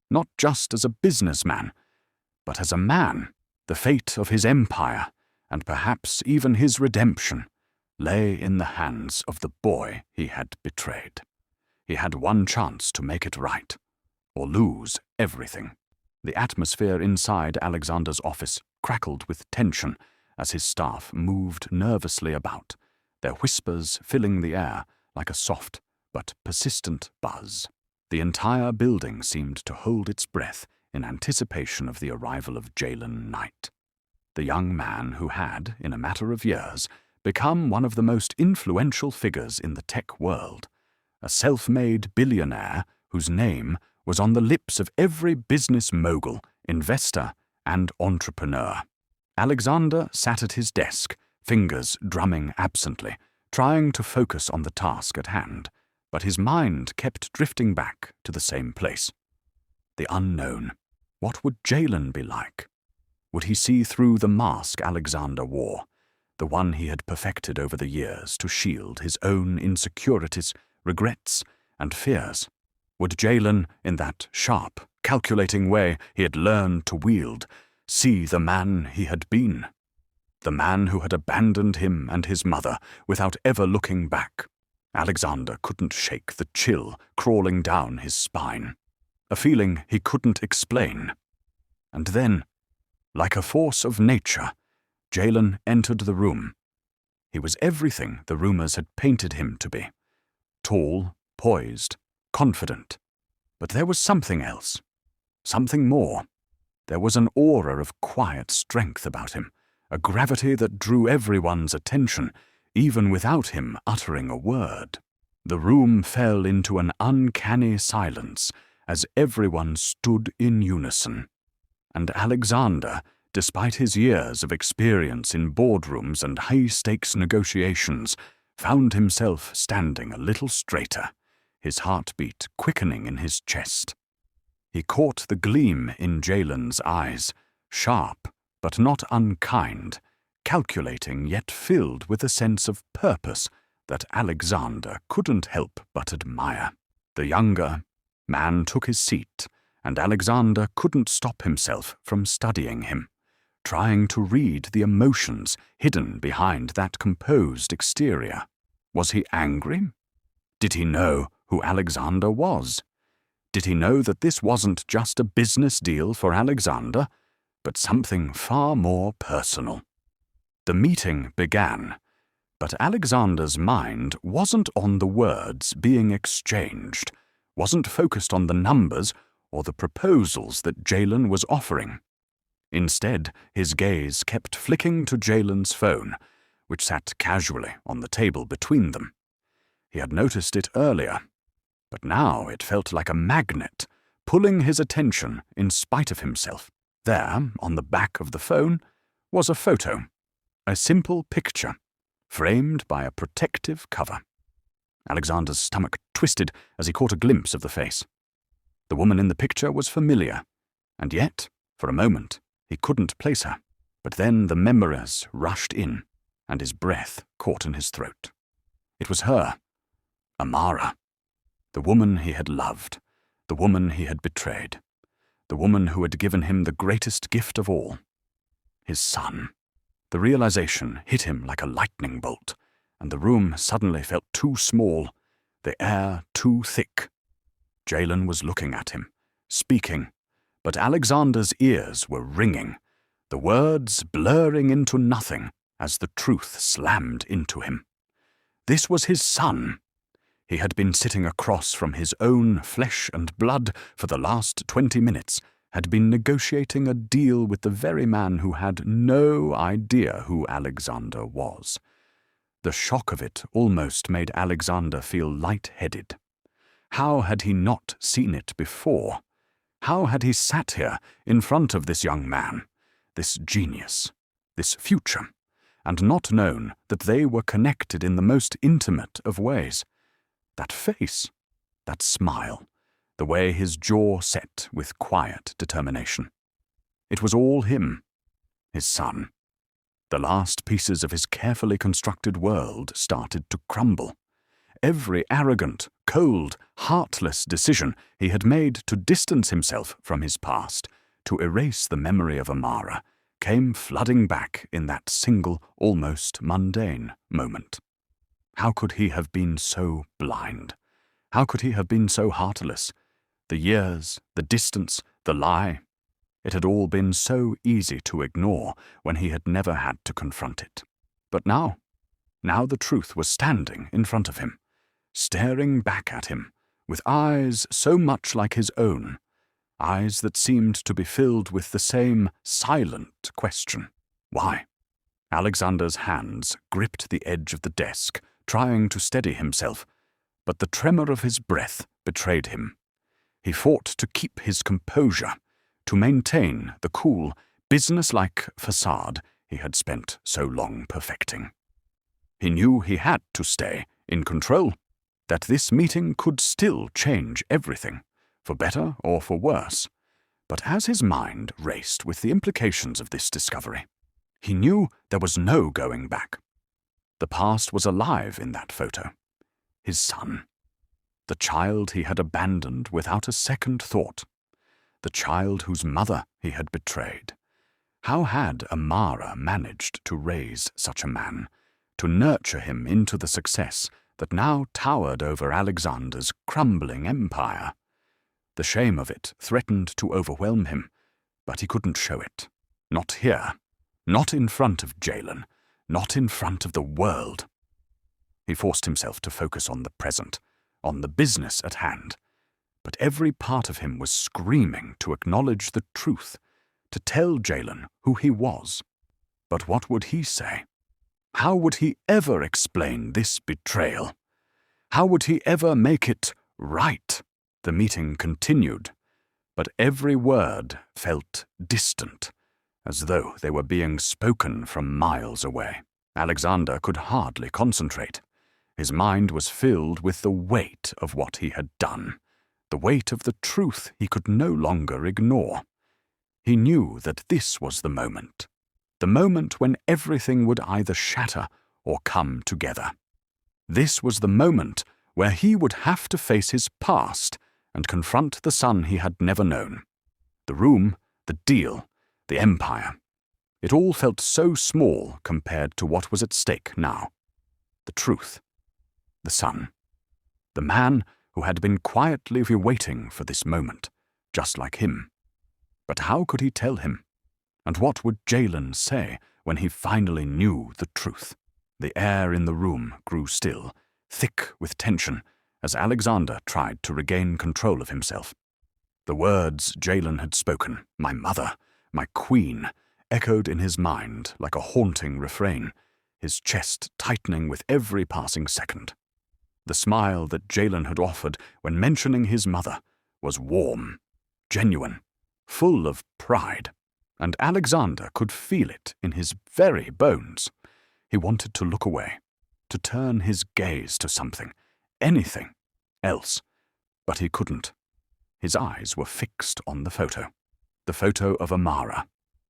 Not just as a businessman, but as a man. The fate of his empire, and perhaps even his redemption, lay in the hands of the boy he had betrayed. He had one chance to make it right, or lose everything. The atmosphere inside Alexander's office crackled with tension as his staff moved nervously about, their whispers filling the air like a soft but persistent buzz. The entire building seemed to hold its breath in anticipation of the arrival of Jalen Knight, the young man who had, in a matter of years, become one of the most influential figures in the tech world, a self-made billionaire whose name was on the lips of every business mogul, investor, and entrepreneur. Alexander sat at his desk, fingers drumming absently, trying to focus on the task at hand, but his mind kept drifting back to the same place. The unknown. What would Jalen be like? Would he see through the mask Alexander wore, the one he had perfected over the years to shield his own insecurities, regrets, and fears? Would Jalen, in that sharp, calculating way he had learned to wield, see the man he had been. The man who had abandoned him and his mother without ever looking back. Alexander couldn't shake the chill crawling down his spine, a feeling he couldn't explain. And then, like a force of nature, Jalen entered the room. He was everything the rumors had painted him to be. Tall, poised, confident. But there was something else. Something more. There was an aura of quiet strength about him, a gravity that drew everyone's attention, even without him uttering a word. The room fell into an uncanny silence as everyone stood in unison. And Alexander, despite his years of experience in boardrooms and high-stakes negotiations, found himself standing a little straighter, his heartbeat quickening in his chest. He caught the gleam in Jalen's eyes, sharp but not unkind, calculating yet filled with a sense of purpose that Alexander couldn't help but admire. The younger man took his seat, and Alexander couldn't stop himself from studying him, trying to read the emotions hidden behind that composed exterior. Was he angry? Did he know who Alexander was? Did he know that this wasn't just a business deal for Alexander, but something far more personal? The meeting began, but Alexander's mind wasn't on the words being exchanged, wasn't focused on the numbers or the proposals that Jalen was offering. Instead, his gaze kept flicking to Jalen's phone, which sat casually on the table between them. He had noticed it earlier, but now it felt like a magnet, pulling his attention in spite of himself. There, on the back of the phone, was a photo, a simple picture, framed by a protective cover. Alexander's stomach twisted as he caught a glimpse of the face. The woman in the picture was familiar, and yet, for a moment, he couldn't place her. But then the memories rushed in, and his breath caught in his throat. It was her, Amara, the woman he had loved, the woman he had betrayed, the woman who had given him the greatest gift of all, his son. The realization hit him like a lightning bolt, and the room suddenly felt too small, the air too thick. Jalen was looking at him, speaking, but Alexander's ears were ringing, the words blurring into nothing as the truth slammed into him. This was his son. He had been sitting across from his own flesh and blood for the last 20 minutes, had been negotiating a deal with the very man who had no idea who Alexander was. The shock of it almost made Alexander feel light-headed. How had he not seen it before? How had he sat here in front of this young man, this genius, this future, and not known that they were connected in the most intimate of ways? That face, that smile, the way his jaw set with quiet determination. It was all him, his son. The last pieces of his carefully constructed world started to crumble. Every arrogant, cold, heartless decision he had made to distance himself from his past, to erase the memory of Amara, came flooding back in that single, almost mundane moment. How could he have been so blind? How could he have been so heartless? The years, the distance, the lie. It had all been so easy to ignore when he had never had to confront it. But now the truth was standing in front of him, staring back at him, with eyes so much like his own, eyes that seemed to be filled with the same silent question. Why? Alexander's hands gripped the edge of the desk, trying to steady himself, but the tremor of his breath betrayed him. He fought to keep his composure, to maintain the cool, business-like facade he had spent so long perfecting. He knew he had to stay in control, that this meeting could still change everything, for better or for worse. But as his mind raced with the implications of this discovery, he knew there was no going back. The past was alive in that photo. His son. The child he had abandoned without a second thought. The child whose mother he had betrayed. How had Amara managed to raise such a man, to nurture him into the success that now towered over Alexander's crumbling empire? The shame of it threatened to overwhelm him, but he couldn't show it. Not here. Not in front of Jalen. Not in front of the world. He forced himself to focus on the present, on the business at hand. But every part of him was screaming to acknowledge the truth, to tell Jalen who he was. But what would he say? How would he ever explain this betrayal? How would he ever make it right? The meeting continued, but every word felt distant, as though they were being spoken from miles away. Alexander could hardly concentrate. His mind was filled with the weight of what he had done, the weight of the truth he could no longer ignore. He knew that this was the moment when everything would either shatter or come together. This was the moment where he would have to face his past and confront the son he had never known. The room, the deal, the empire. It all felt so small compared to what was at stake now. The truth. The son. The man who had been quietly waiting for this moment, just like him. But how could he tell him? And what would Jalen say when he finally knew the truth? The air in the room grew still, thick with tension, as Alexander tried to regain control of himself. The words Jalen had spoken, my mother, my queen, echoed in his mind like a haunting refrain, his chest tightening with every passing second. The smile that Jalen had offered when mentioning his mother was warm, genuine, full of pride, and Alexander could feel it in his very bones. He wanted to look away, to turn his gaze to something, anything else, but he couldn't. His eyes were fixed on the photo of Amara,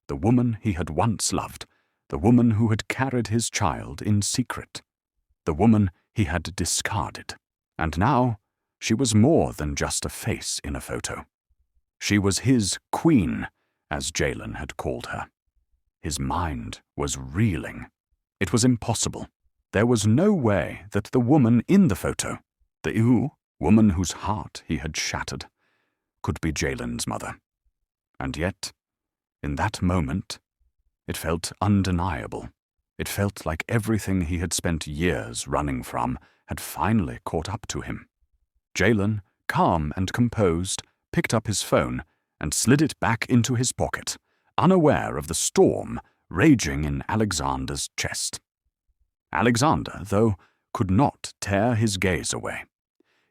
the woman he had once loved, the woman who had carried his child in secret, the woman he had discarded. And now she was more than just a face in a photo. She was his queen, as Jalen had called her. His mind was reeling. It was impossible. There was no way that the woman in the photo, the woman whose heart he had shattered, could be Jalen's mother. And yet, in that moment, it felt undeniable. It felt like everything he had spent years running from had finally caught up to him. Jalen, calm and composed, picked up his phone and slid it back into his pocket, unaware of the storm raging in Alexander's chest. Alexander, though, could not tear his gaze away.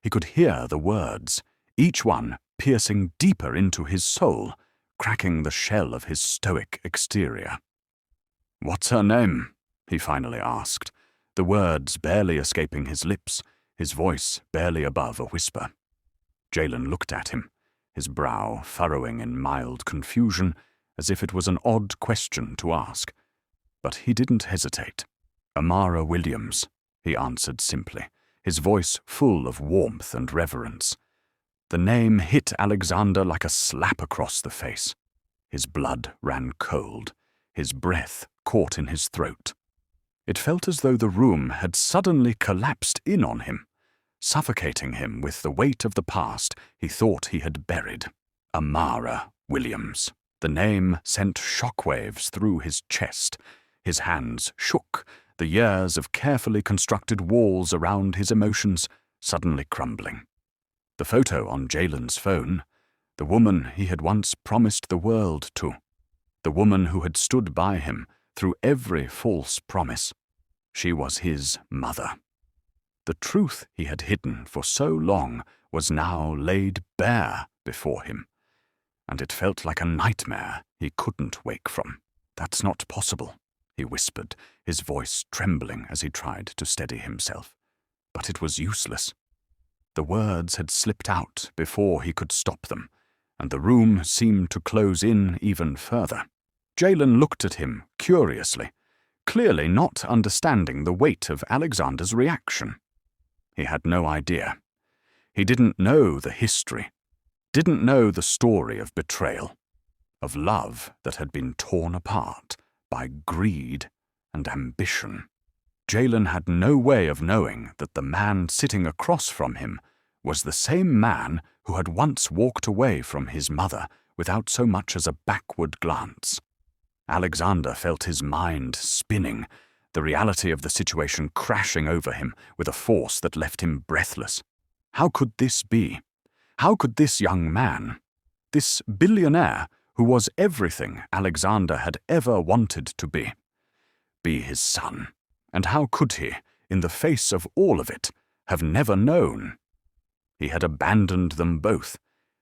He could hear the words, each one piercing deeper into his soul, cracking the shell of his stoic exterior. "What's her name?" he finally asked, the words barely escaping his lips, his voice barely above a whisper. Jalen looked at him, his brow furrowing in mild confusion, as if it was an odd question to ask. But he didn't hesitate. "Amara Williams," he answered simply, his voice full of warmth and reverence. The name hit Alexander like a slap across the face. His blood ran cold, his breath caught in his throat. It felt as though the room had suddenly collapsed in on him, suffocating him with the weight of the past he thought he had buried. Amara Williams. The name sent shockwaves through his chest. His hands shook, the years of carefully constructed walls around his emotions suddenly crumbling. The photo on Jalen's phone, the woman he had once promised the world to, the woman who had stood by him through every false promise. She was his mother. The truth he had hidden for so long was now laid bare before him, and it felt like a nightmare he couldn't wake from. "That's not possible," he whispered, his voice trembling as he tried to steady himself. But it was useless. The words had slipped out before he could stop them, and the room seemed to close in even further. Jalen looked at him curiously, clearly not understanding the weight of Alexander's reaction. He had no idea. He didn't know the history, didn't know the story of betrayal. of love that had been torn apart by greed and ambition. Jalen had no way of knowing that the man sitting across from him was the same man who had once walked away from his mother without so much as a backward glance. Alexander felt his mind spinning, the reality of the situation crashing over him with a force that left him breathless. How could this be? How could this young man, this billionaire who was everything Alexander had ever wanted to be his son? And how could he, in the face of all of it, have never known? He had abandoned them both.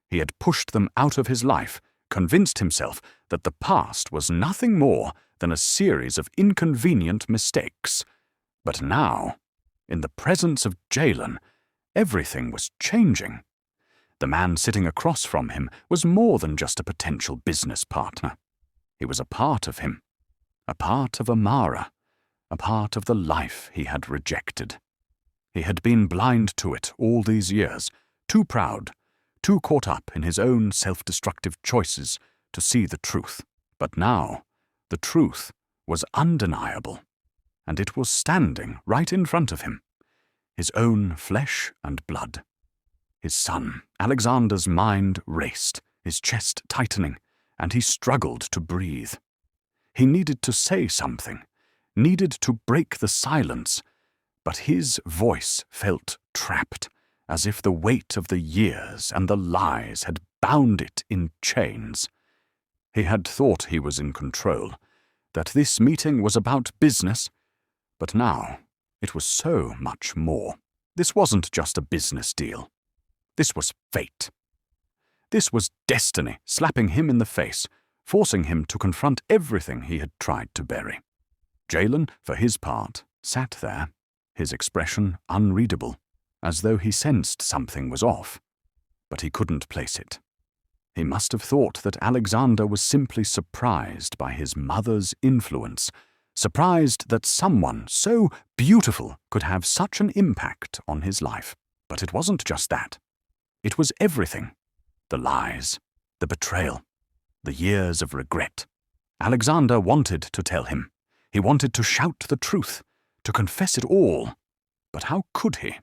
He had pushed them out of his life, convinced himself that the past was nothing more than a series of inconvenient mistakes. But now, in the presence of Jalen, everything was changing. The man sitting across from him was more than just a potential business partner. He was a part of him, a part of Amara, a part of the life he had rejected. He had been blind to it all these years, too proud, too caught up in his own self-destructive choices to see the truth. But now, the truth was undeniable, and it was standing right in front of him, his own flesh and blood. His son. Alexander's mind raced, his chest tightening, and he struggled to breathe. He needed to say something, needed to break the silence, but his voice felt trapped, as if the weight of the years and the lies had bound it in chains. He had thought he was in control, that this meeting was about business, but now it was so much more. This wasn't just a business deal. This was fate. This was destiny slapping him in the face, forcing him to confront everything he had tried to bury. Jalen, for his part, sat there, his expression unreadable, as though he sensed something was off, but he couldn't place it. He must have thought that Alexander was simply surprised by his mother's influence, surprised that someone so beautiful could have such an impact on his life. But it wasn't just that. It was everything. The lies, the betrayal, the years of regret. Alexander wanted to tell him. He wanted to shout the truth, to confess it all. But how could he?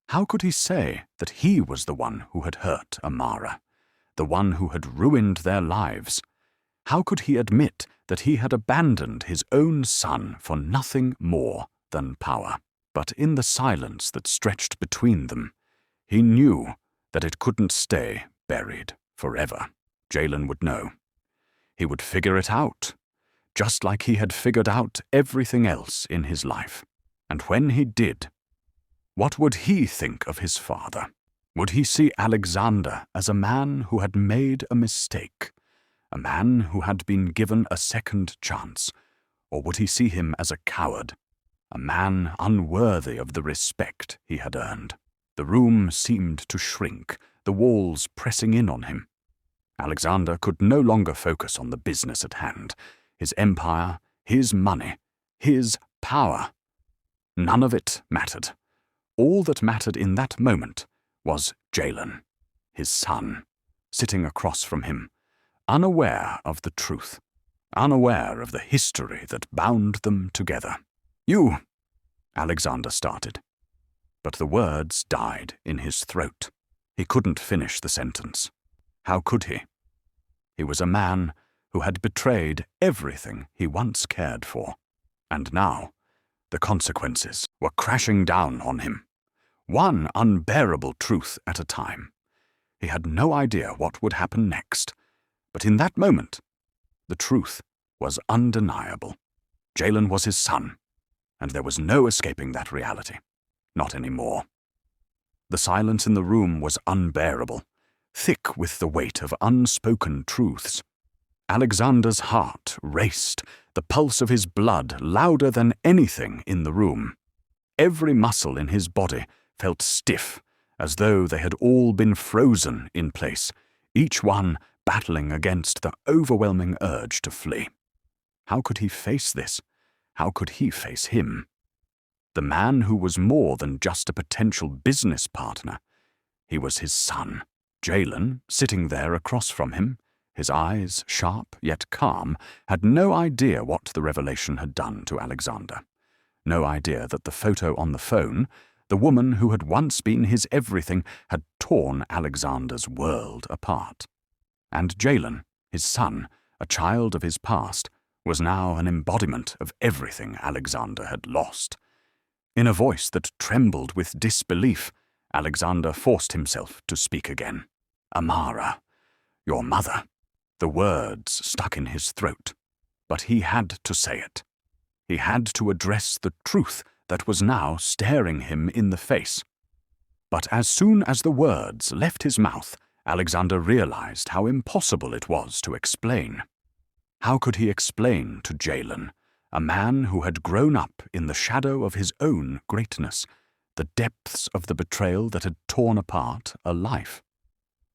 How could he say that he was the one who had hurt Amara, the one who had ruined their lives? How could he admit that he had abandoned his own son for nothing more than power? But in the silence that stretched between them, he knew that it couldn't stay buried forever. Jalen would know. He would figure it out, just like he had figured out everything else in his life. And when he did, what would he think of his father? Would he see Alexander as a man who had made a mistake, a man who had been given a second chance, or would he see him as a coward, a man unworthy of the respect he had earned? The room seemed to shrink, the walls pressing in on him. Alexander could no longer focus on the business at hand, his empire, his money, his power. None of it mattered. All that mattered in that moment was Jalen, his son, sitting across from him, unaware of the truth, unaware of the history that bound them together. "You," Alexander started, but the words died in his throat. He couldn't finish the sentence. How could he? He was a man who had betrayed everything he once cared for, and now the consequences were crashing down on him, one unbearable truth at a time. He had no idea what would happen next, but in that moment, the truth was undeniable. Jalen was his son, and there was no escaping that reality. Not anymore. The silence in the room was unbearable, thick with the weight of unspoken truths. Alexander's heart raced, the pulse of his blood louder than anything in the room. Every muscle in his body felt stiff, as though they had all been frozen in place, each one battling against the overwhelming urge to flee. How could he face this? How could he face him? The man who was more than just a potential business partner. He was his son. Jalen, sitting there across from him, his eyes, sharp yet calm, had no idea what the revelation had done to Alexander. No idea that the photo on the phone, the woman who had once been his everything, had torn Alexander's world apart. And Jalen, his son, a child of his past, was now an embodiment of everything Alexander had lost. In a voice that trembled with disbelief, Alexander forced himself to speak again. "Amara, your mother." The words stuck in his throat, but he had to say it. He had to address the truth that was now staring him in the face. But as soon as the words left his mouth, Alexander realized how impossible it was to explain. How could he explain to Jalen, a man who had grown up in the shadow of his own greatness, the depths of the betrayal that had torn apart a life?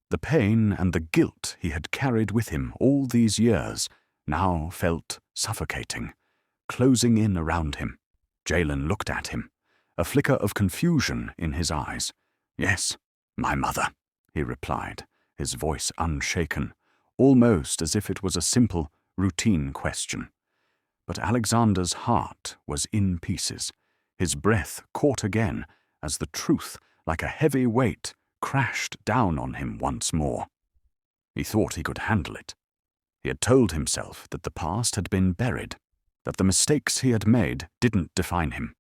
The pain and the guilt he had carried with him all these years now felt suffocating, closing in around him. Jalen looked at him, a flicker of confusion in his eyes. "Yes, my mother," he replied, his voice unshaken, almost as if it was a simple, routine question. But Alexander's heart was in pieces. His breath caught again as the truth, like a heavy weight, crashed down on him once more. He thought he could handle it. He had told himself that the past had been buried, that the mistakes he had made didn't define him.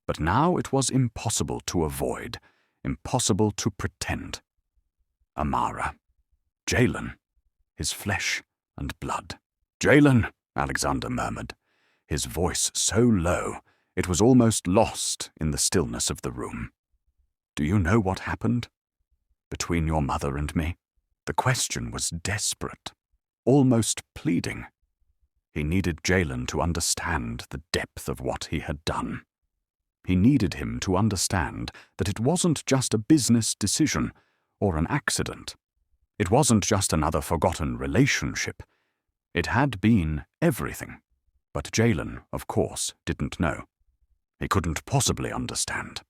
But now it was impossible to avoid, impossible to pretend. Amara. Jalen. His flesh and blood. "Jalen," Alexander murmured, his voice so low it was almost lost in the stillness of the room. "Do you know what happened between your mother and me?" The question was desperate, almost pleading. He needed Jalen to understand the depth of what he had done. He needed him to understand that it wasn't just a business decision or an accident. It wasn't just another forgotten relationship. It had been everything. But Jalen, of course, didn't know. He couldn't possibly understand.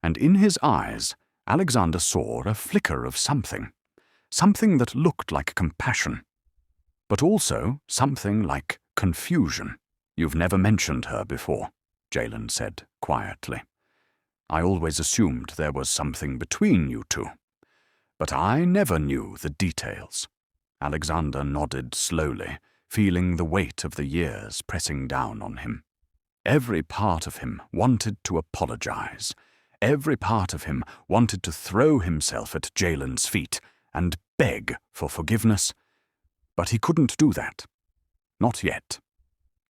And in his eyes, Alexander saw a flicker of something that looked like compassion, but also something like confusion. "You've never mentioned her before," Jalen said quietly. "I always assumed there was something between you two, but I never knew the details." Alexander nodded slowly, feeling the weight of the years pressing down on him. Every part of him wanted to apologize. Every part of him wanted to throw himself at Jalen's feet and beg for forgiveness. But he couldn't do that. Not yet.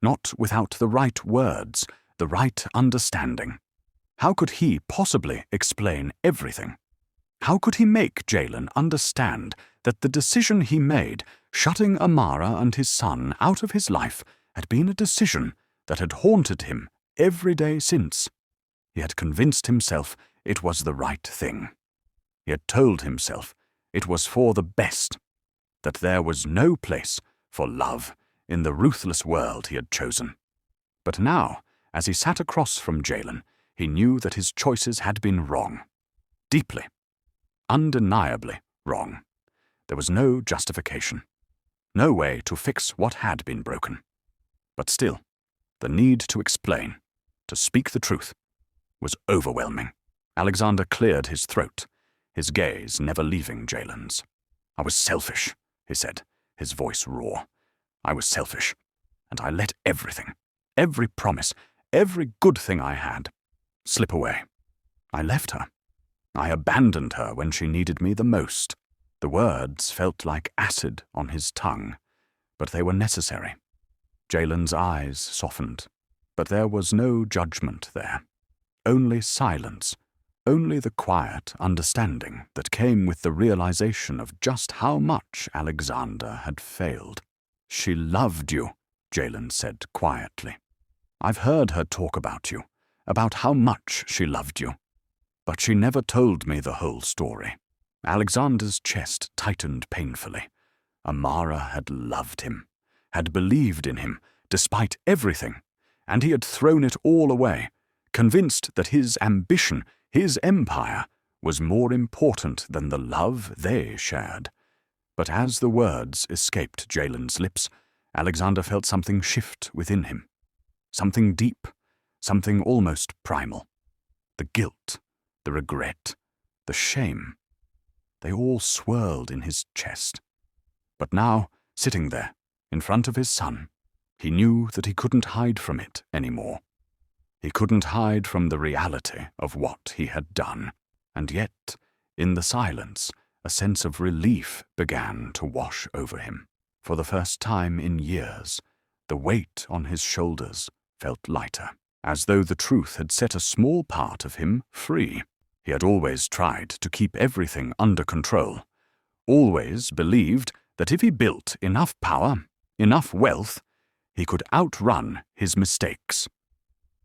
Not without the right words, the right understanding. How could he possibly explain everything? How could he make Jalen understand that the decision he made, shutting Amara and his son out of his life, had been a decision that had haunted him every day since? He had convinced himself it was the right thing. He had told himself it was for the best, that there was no place for love in the ruthless world he had chosen. But now, as he sat across from Jalen, he knew that his choices had been wrong. Deeply, undeniably wrong. There was no justification, no way to fix what had been broken. But still, the need to explain, to speak the truth, was overwhelming. Alexander cleared his throat, his gaze never leaving Jalen's. "I was selfish," he said, his voice raw. "I was selfish, and I let everything, every promise, every good thing I had, slip away. I left her. I abandoned her when she needed me the most." The words felt like acid on his tongue, but they were necessary. Jalen's eyes softened, but there was no judgment there. Only silence, only the quiet understanding that came with the realization of just how much Alexander had failed. "She loved you," Jalen said quietly. "I've heard her talk about you, about how much she loved you. But she never told me the whole story." Alexander's chest tightened painfully. Amara had loved him, had believed in him, despite everything, and he had thrown it all away, convinced that his ambition, his empire, was more important than the love they shared. But as the words escaped Jalen's lips, Alexander felt something shift within him. Something deep, something almost primal. The guilt, the regret, the shame. They all swirled in his chest. But now, sitting there, in front of his son, he knew that he couldn't hide from it anymore. He couldn't hide from the reality of what he had done. And yet, in the silence, a sense of relief began to wash over him. For the first time in years, the weight on his shoulders felt lighter, as though the truth had set a small part of him free. He had always tried to keep everything under control, always believed that if he built enough power, enough wealth, he could outrun his mistakes.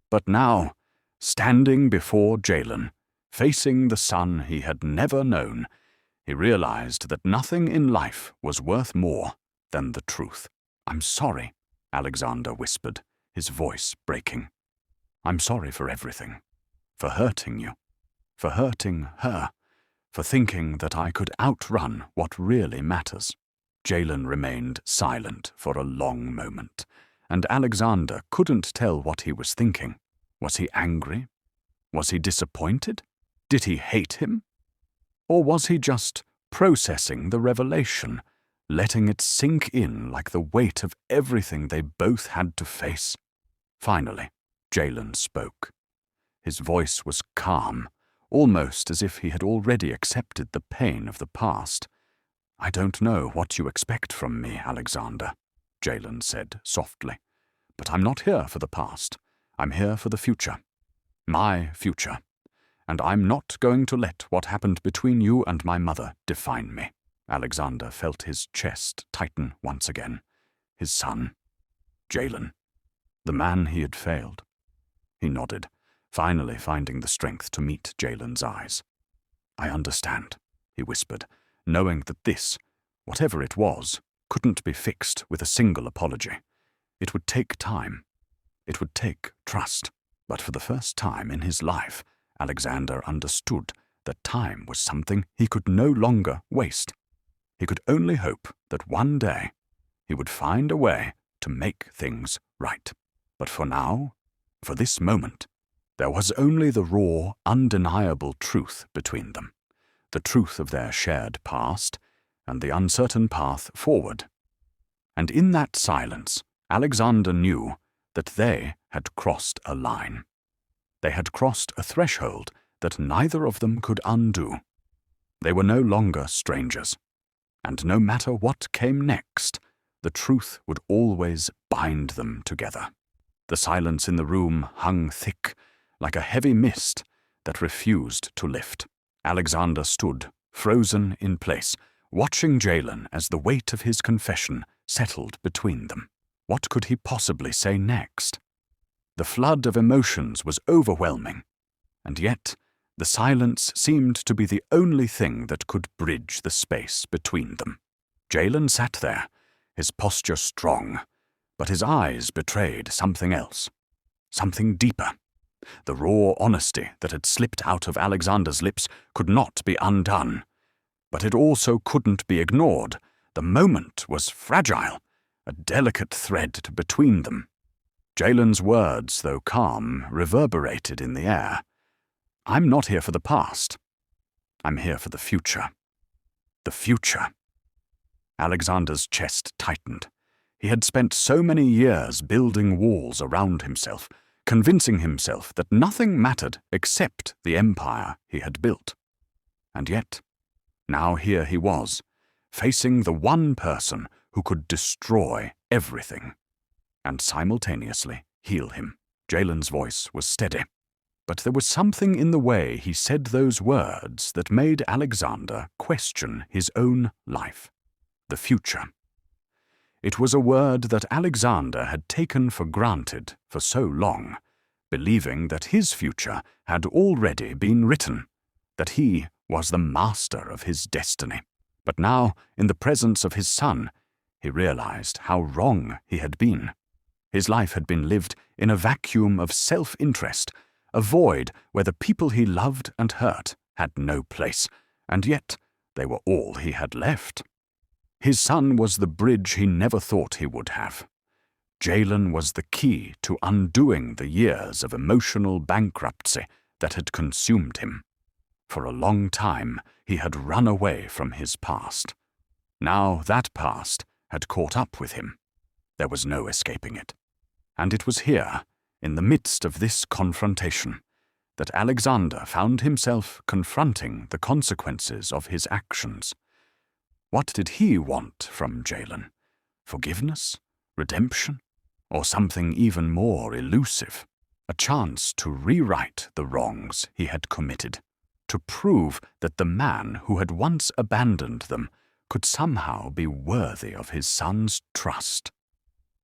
But now, standing before Jalen, facing the son he had never known, he realized that nothing in life was worth more than the truth. "I'm sorry," Alexander whispered, his voice breaking. "I'm sorry for everything, for hurting you, for hurting her, for thinking that I could outrun what really matters." Jalen remained silent for a long moment, and Alexander couldn't tell what he was thinking. Was he angry? Was he disappointed? Did he hate him? Or was he just processing the revelation, letting it sink in like the weight of everything they both had to face? Finally, Jalen spoke. His voice was calm, almost as if he had already accepted the pain of the past. "I don't know what you expect from me, Alexander," Jalen said softly. "But I'm not here for the past. I'm here for the future. My future. And I'm not going to let what happened between you and my mother define me." Alexander felt his chest tighten once again. His son. Jalen. The man he had failed. He nodded, finally finding the strength to meet Jalen's eyes. "I understand," he whispered, knowing that this, whatever it was, couldn't be fixed with a single apology. It would take time. It would take trust. But for the first time in his life, Alexander understood that time was something he could no longer waste. He could only hope that one day he would find a way to make things right. But for now, for this moment, there was only the raw, undeniable truth between them, the truth of their shared past and the uncertain path forward. And in that silence, Alexander knew that they had crossed a line. They had crossed a threshold that neither of them could undo. They were no longer strangers, and no matter what came next, the truth would always bind them together. The silence in the room hung thick, like a heavy mist that refused to lift. Alexander stood, frozen in place, watching Jalen as the weight of his confession settled between them. What could he possibly say next? The flood of emotions was overwhelming, and yet the silence seemed to be the only thing that could bridge the space between them. Jalen sat there, his posture strong, but his eyes betrayed something else, something deeper. The raw honesty that had slipped out of Alexander's lips could not be undone, but it also couldn't be ignored. The moment was fragile, a delicate thread between them. Jalen's words, though calm, reverberated in the air. "I'm not here for the past. I'm here for the future." The future. Alexander's chest tightened. He had spent so many years building walls around himself, convincing himself that nothing mattered except the empire he had built. And yet, now here he was, facing the one person who could destroy everything, and simultaneously heal him. Jalen's voice was steady, but there was something in the way he said those words that made Alexander question his own life. The future. It was a word that Alexander had taken for granted for so long, believing that his future had already been written, that he was the master of his destiny. But now, in the presence of his son, he realized how wrong he had been. His life had been lived in a vacuum of self-interest, a void where the people he loved and hurt had no place, and yet they were all he had left. His son was the bridge he never thought he would have. Jalen was the key to undoing the years of emotional bankruptcy that had consumed him. For a long time, he had run away from his past. Now that past had caught up with him. There was no escaping it. And it was here, in the midst of this confrontation, that Alexander found himself confronting the consequences of his actions. What did he want from Jalen? Forgiveness? Redemption? Or something even more elusive? A chance to rewrite the wrongs he had committed, to prove that the man who had once abandoned them could somehow be worthy of his son's trust.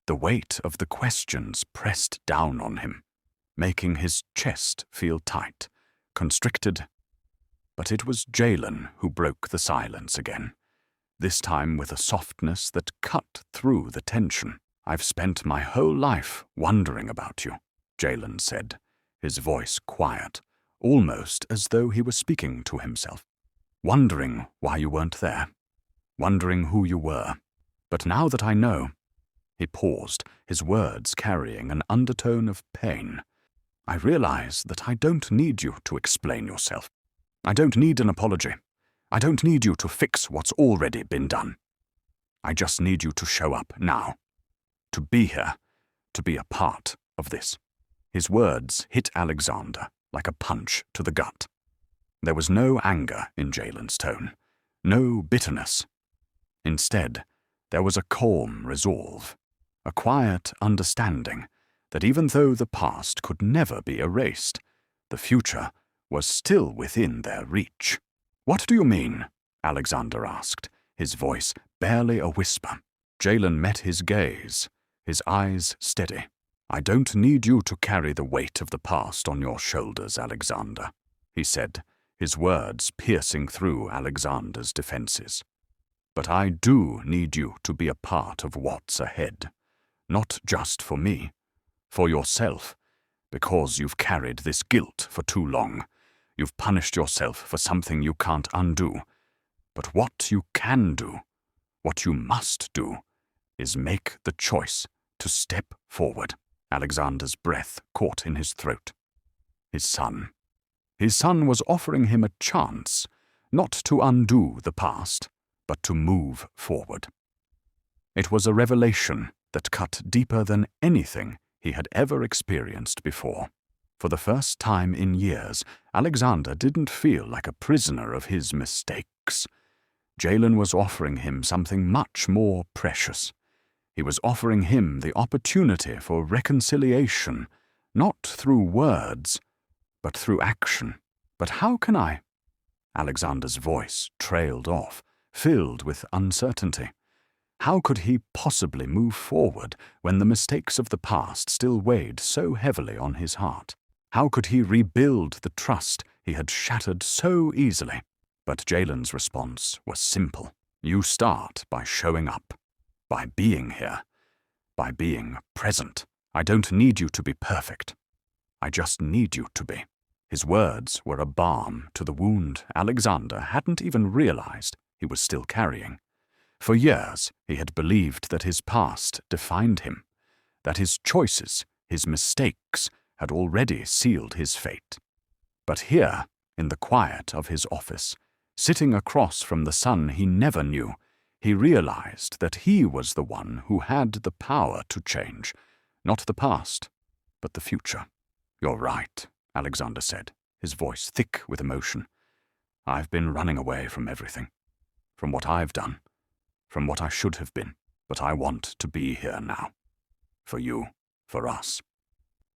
The weight of the questions pressed down on him, making his chest feel tight, constricted. But it was Jalen who broke the silence again, this time with a softness that cut through the tension. "I've spent my whole life wondering about you," Jalen said, his voice quiet, almost as though he were speaking to himself. "Wondering why you weren't there, wondering who you were. But now that I know—" He paused, his words carrying an undertone of pain. "I realize that I don't need you to explain yourself. I don't need an apology. I don't need you to fix what's already been done. I just need you to show up now. To be here, to be a part of this." His words hit Alexander like a punch to the gut. There was no anger in Jalen's tone, no bitterness. Instead, there was a calm resolve, a quiet understanding that even though the past could never be erased, the future was still within their reach. "What do you mean?" Alexander asked, his voice barely a whisper. Jalen met his gaze, his eyes steady. "I don't need you to carry the weight of the past on your shoulders, Alexander," he said, his words piercing through Alexander's defenses. "But I do need you to be a part of what's ahead. Not just for me, for yourself, because you've carried this guilt for too long. You've punished yourself for something you can't undo. But what you can do, what you must do, is make the choice to step forward." Alexander's breath caught in his throat. His son. His son was offering him a chance, not to undo the past, but to move forward. It was a revelation that cut deeper than anything he had ever experienced before. For the first time in years, Alexander didn't feel like a prisoner of his mistakes. Jalen was offering him something much more precious. He was offering him the opportunity for reconciliation, not through words, but through action. "But how can I—" Alexander's voice trailed off, filled with uncertainty. How could he possibly move forward when the mistakes of the past still weighed so heavily on his heart? How could he rebuild the trust he had shattered so easily? But Jalen's response was simple. "You start by showing up. By being here, by being present. I don't need you to be perfect. I just need you to be." His words were a balm to the wound Alexander hadn't even realized he was still carrying. For years, he had believed that his past defined him, that his choices, his mistakes, had already sealed his fate. But here, in the quiet of his office, sitting across from the son he never knew, he realized that he was the one who had the power to change, not the past, but the future. "You're right," Alexander said, his voice thick with emotion. "I've been running away from everything, from what I've done, from what I should have been, but I want to be here now. For you, for us."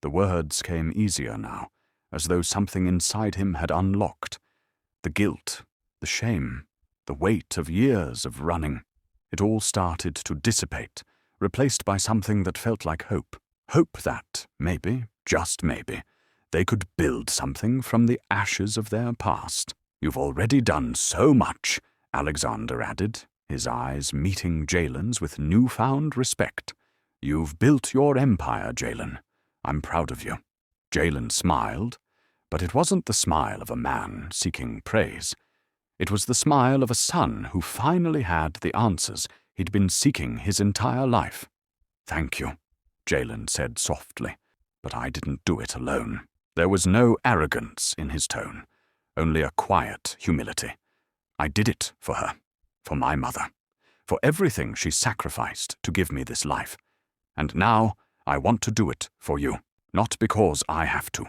The words came easier now, as though something inside him had unlocked. The guilt, the shame, the weight of years of running. It all started to dissipate, replaced by something that felt like hope. Hope that, maybe, just maybe, they could build something from the ashes of their past. "You've already done so much," Alexander added, his eyes meeting Jalen's with newfound respect. "You've built your empire, Jalen. I'm proud of you." Jalen smiled, but it wasn't the smile of a man seeking praise. It was the smile of a son who finally had the answers he'd been seeking his entire life. "Thank you," Jalen said softly, "but I didn't do it alone." There was no arrogance in his tone, only a quiet humility. "I did it for her, for my mother, for everything she sacrificed to give me this life. And now I want to do it for you, not because I have to,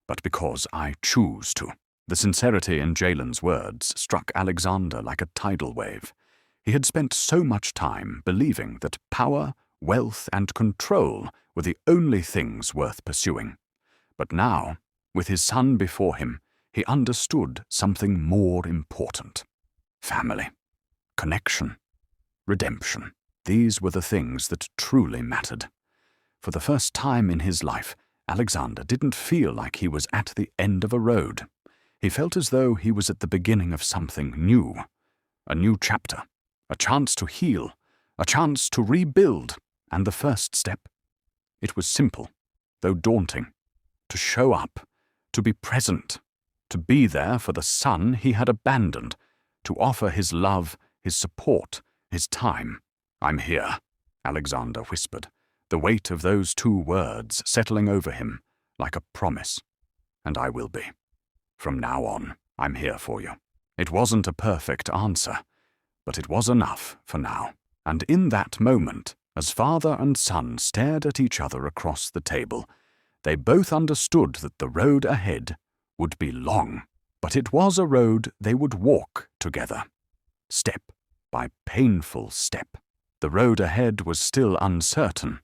but because I choose to." The sincerity in Jalen's words struck Alexander like a tidal wave. He had spent so much time believing that power, wealth, and control were the only things worth pursuing. But now, with his son before him, he understood something more important. Family, connection, redemption. These were the things that truly mattered. For the first time in his life, Alexander didn't feel like he was at the end of a road. He felt as though he was at the beginning of something new, a new chapter, a chance to heal, a chance to rebuild, and the first step. It was simple, though daunting. To show up, to be present, to be there for the son he had abandoned, to offer his love, his support, his time. "I'm here," Alexander whispered, the weight of those 2 words settling over him like a promise. "And I will be. From now on, I'm here for you." It wasn't a perfect answer, but it was enough for now. And in that moment, as father and son stared at each other across the table, they both understood that the road ahead would be long, but it was a road they would walk together, step by painful step. The road ahead was still uncertain,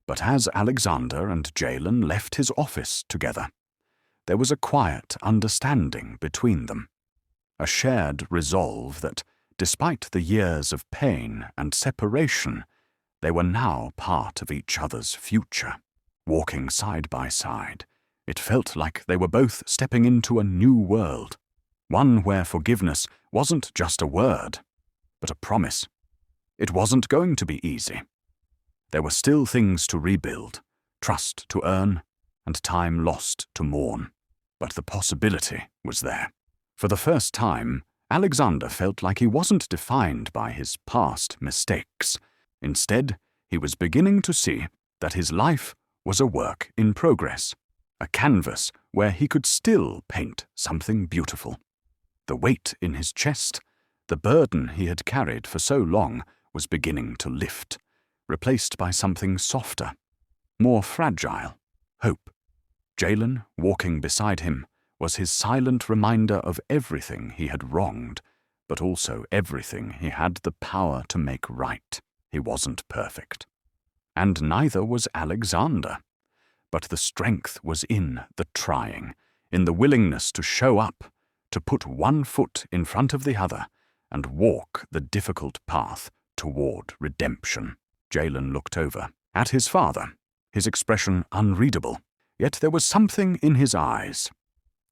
but as Alexander and Jalen left his office together, there was a quiet understanding between them, a shared resolve that, despite the years of pain and separation, they were now part of each other's future. Walking side by side, it felt like they were both stepping into a new world, one where forgiveness wasn't just a word, but a promise. It wasn't going to be easy. There were still things to rebuild, trust to earn, and time lost to mourn. But the possibility was there. For the first time, Alexander felt like he wasn't defined by his past mistakes. Instead, he was beginning to see that his life was a work in progress, a canvas where he could still paint something beautiful. The weight in his chest, the burden he had carried for so long, was beginning to lift, replaced by something softer, more fragile, hope. Jalen, walking beside him, was his silent reminder of everything he had wronged, but also everything he had the power to make right. He wasn't perfect. And neither was Alexander. But the strength was in the trying, in the willingness to show up, to put one foot in front of the other, and walk the difficult path toward redemption. Jalen looked over at his father, his expression unreadable. Yet there was something in his eyes,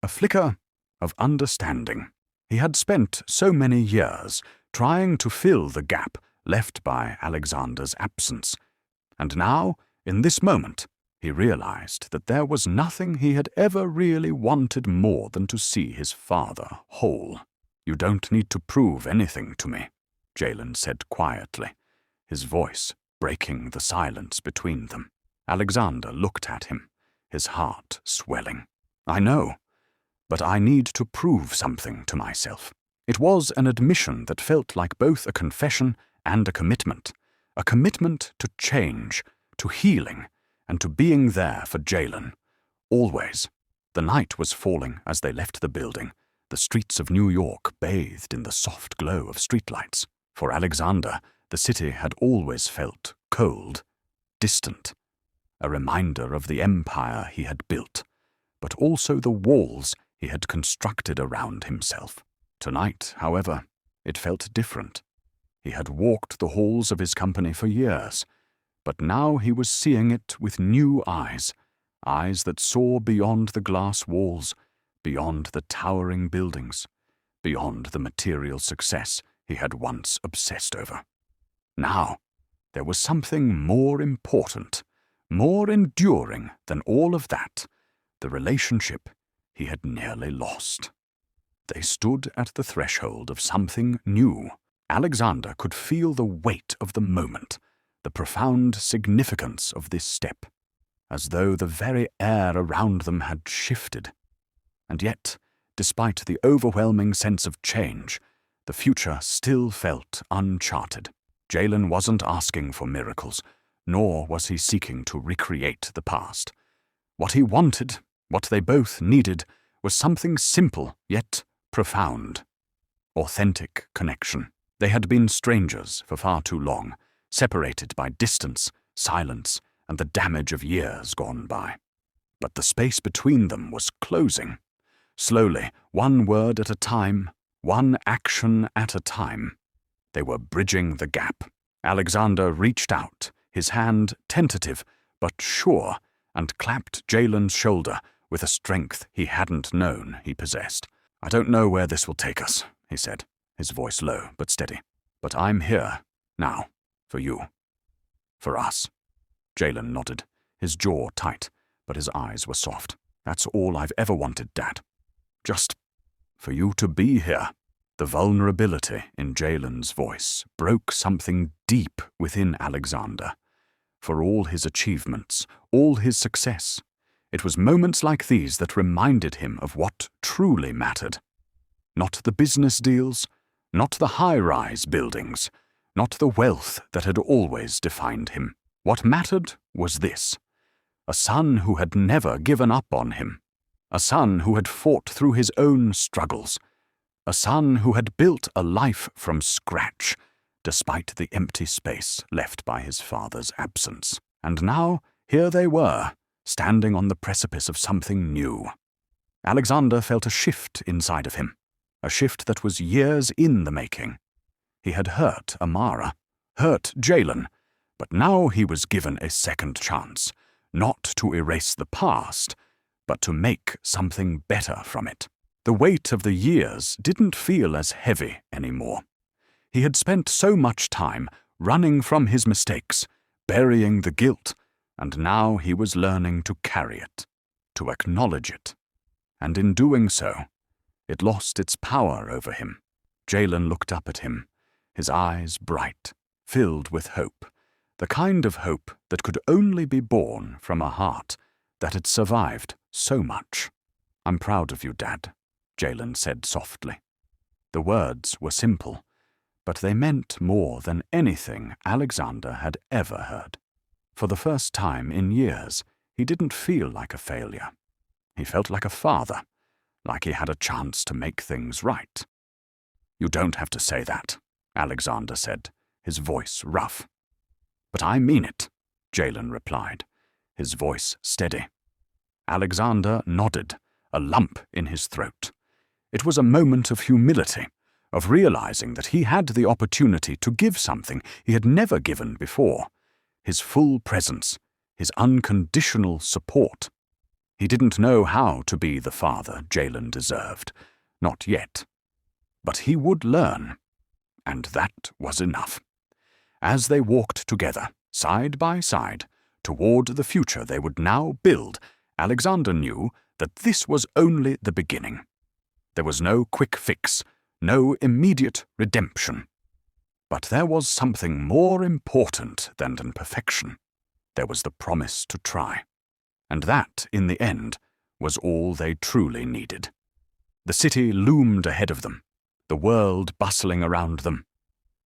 a flicker of understanding. He had spent so many years trying to fill the gap left by Alexander's absence, and now, in this moment, he realized that there was nothing he had ever really wanted more than to see his father whole. "You don't need to prove anything to me," Jalen said quietly, his voice breaking the silence between them. Alexander looked at him, his heart swelling. "I know, but I need to prove something to myself." It was an admission that felt like both a confession and a commitment to change, to healing, and to being there for Jalen, always. The night was falling as they left the building, the streets of New York bathed in the soft glow of streetlights. For Alexander, the city had always felt cold, distant, a reminder of the empire he had built, but also the walls he had constructed around himself. Tonight, however, it felt different. He had walked the halls of his company for years, but now he was seeing it with new eyes, eyes that saw beyond the glass walls, beyond the towering buildings, beyond the material success he had once obsessed over. Now, there was something more important, more enduring than all of that, the relationship he had nearly lost. They stood at the threshold of something new. Alexander could feel the weight of the moment, the profound significance of this step, as though the very air around them had shifted. And yet, despite the overwhelming sense of change, the future still felt uncharted. Jalen wasn't asking for miracles, nor was he seeking to recreate the past. What he wanted, what they both needed, was something simple yet profound. Authentic connection. They had been strangers for far too long, separated by distance, silence, and the damage of years gone by. But the space between them was closing. Slowly, one word at a time, one action at a time. They were bridging the gap. Alexander reached out, his hand tentative but sure, and clapped Jalen's shoulder with a strength he hadn't known he possessed. "I don't know where this will take us," he said, his voice low but steady. "But I'm here, now, for you. For us." Jalen nodded, his jaw tight, but his eyes were soft. "That's all I've ever wanted, Dad. Just for you to be here." The vulnerability in Jalen's voice broke something deep within Alexander. For all his achievements, all his success, it was moments like these that reminded him of what truly mattered. Not the business deals, not the high-rise buildings, not the wealth that had always defined him. What mattered was this: a son who had never given up on him, a son who had fought through his own struggles, a son who had built a life from scratch, despite the empty space left by his father's absence. And now, here they were, standing on the precipice of something new. Alexander felt a shift inside of him, a shift that was years in the making. He had hurt Amara, hurt Jalen, but now he was given a second chance, not to erase the past, but to make something better from it. The weight of the years didn't feel as heavy anymore. He had spent so much time running from his mistakes, burying the guilt, and now he was learning to carry it, to acknowledge it. And in doing so, it lost its power over him. Jalen looked up at him, his eyes bright, filled with hope, the kind of hope that could only be born from a heart that had survived so much. "I'm proud of you, Dad," Jalen said softly. The words were simple, but they meant more than anything Alexander had ever heard. For the first time in years, he didn't feel like a failure. He felt like a father, like he had a chance to make things right. "You don't have to say that," Alexander said, his voice rough. "But I mean it," Jalen replied, his voice steady. Alexander nodded, a lump in his throat. It was a moment of humility, of realizing that he had the opportunity to give something he had never given before, his full presence, his unconditional support. He didn't know how to be the father Jalen deserved, not yet. But he would learn, and that was enough. As they walked together, side by side, toward the future they would now build, Alexander knew that this was only the beginning. There was no quick fix, no immediate redemption. But there was something more important than perfection. There was the promise to try. And that, in the end, was all they truly needed. The city loomed ahead of them, the world bustling around them.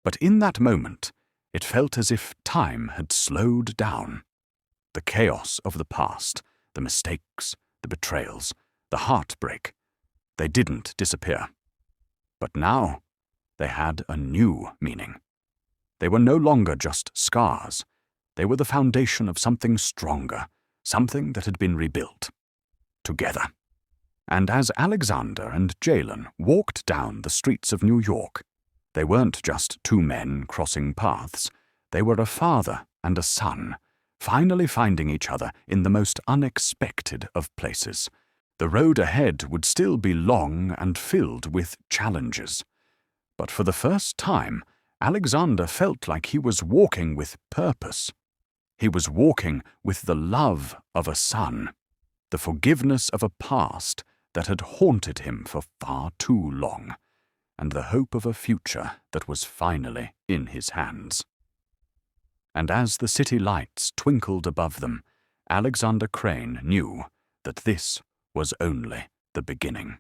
But in that moment, it felt as if time had slowed down. The chaos of the past, the mistakes, the betrayals, the heartbreak, they didn't disappear. But now, they had a new meaning. They were no longer just scars. They were the foundation of something stronger, something that had been rebuilt. Together. And as Alexander and Jalen walked down the streets of New York, they weren't just two men crossing paths. They were a father and a son, finally finding each other in the most unexpected of places. The road ahead would still be long and filled with challenges. But for the first time, Alexander felt like he was walking with purpose. He was walking with the love of a son, the forgiveness of a past that had haunted him for far too long, and the hope of a future that was finally in his hands. And as the city lights twinkled above them, Alexander Crane knew that this was only the beginning.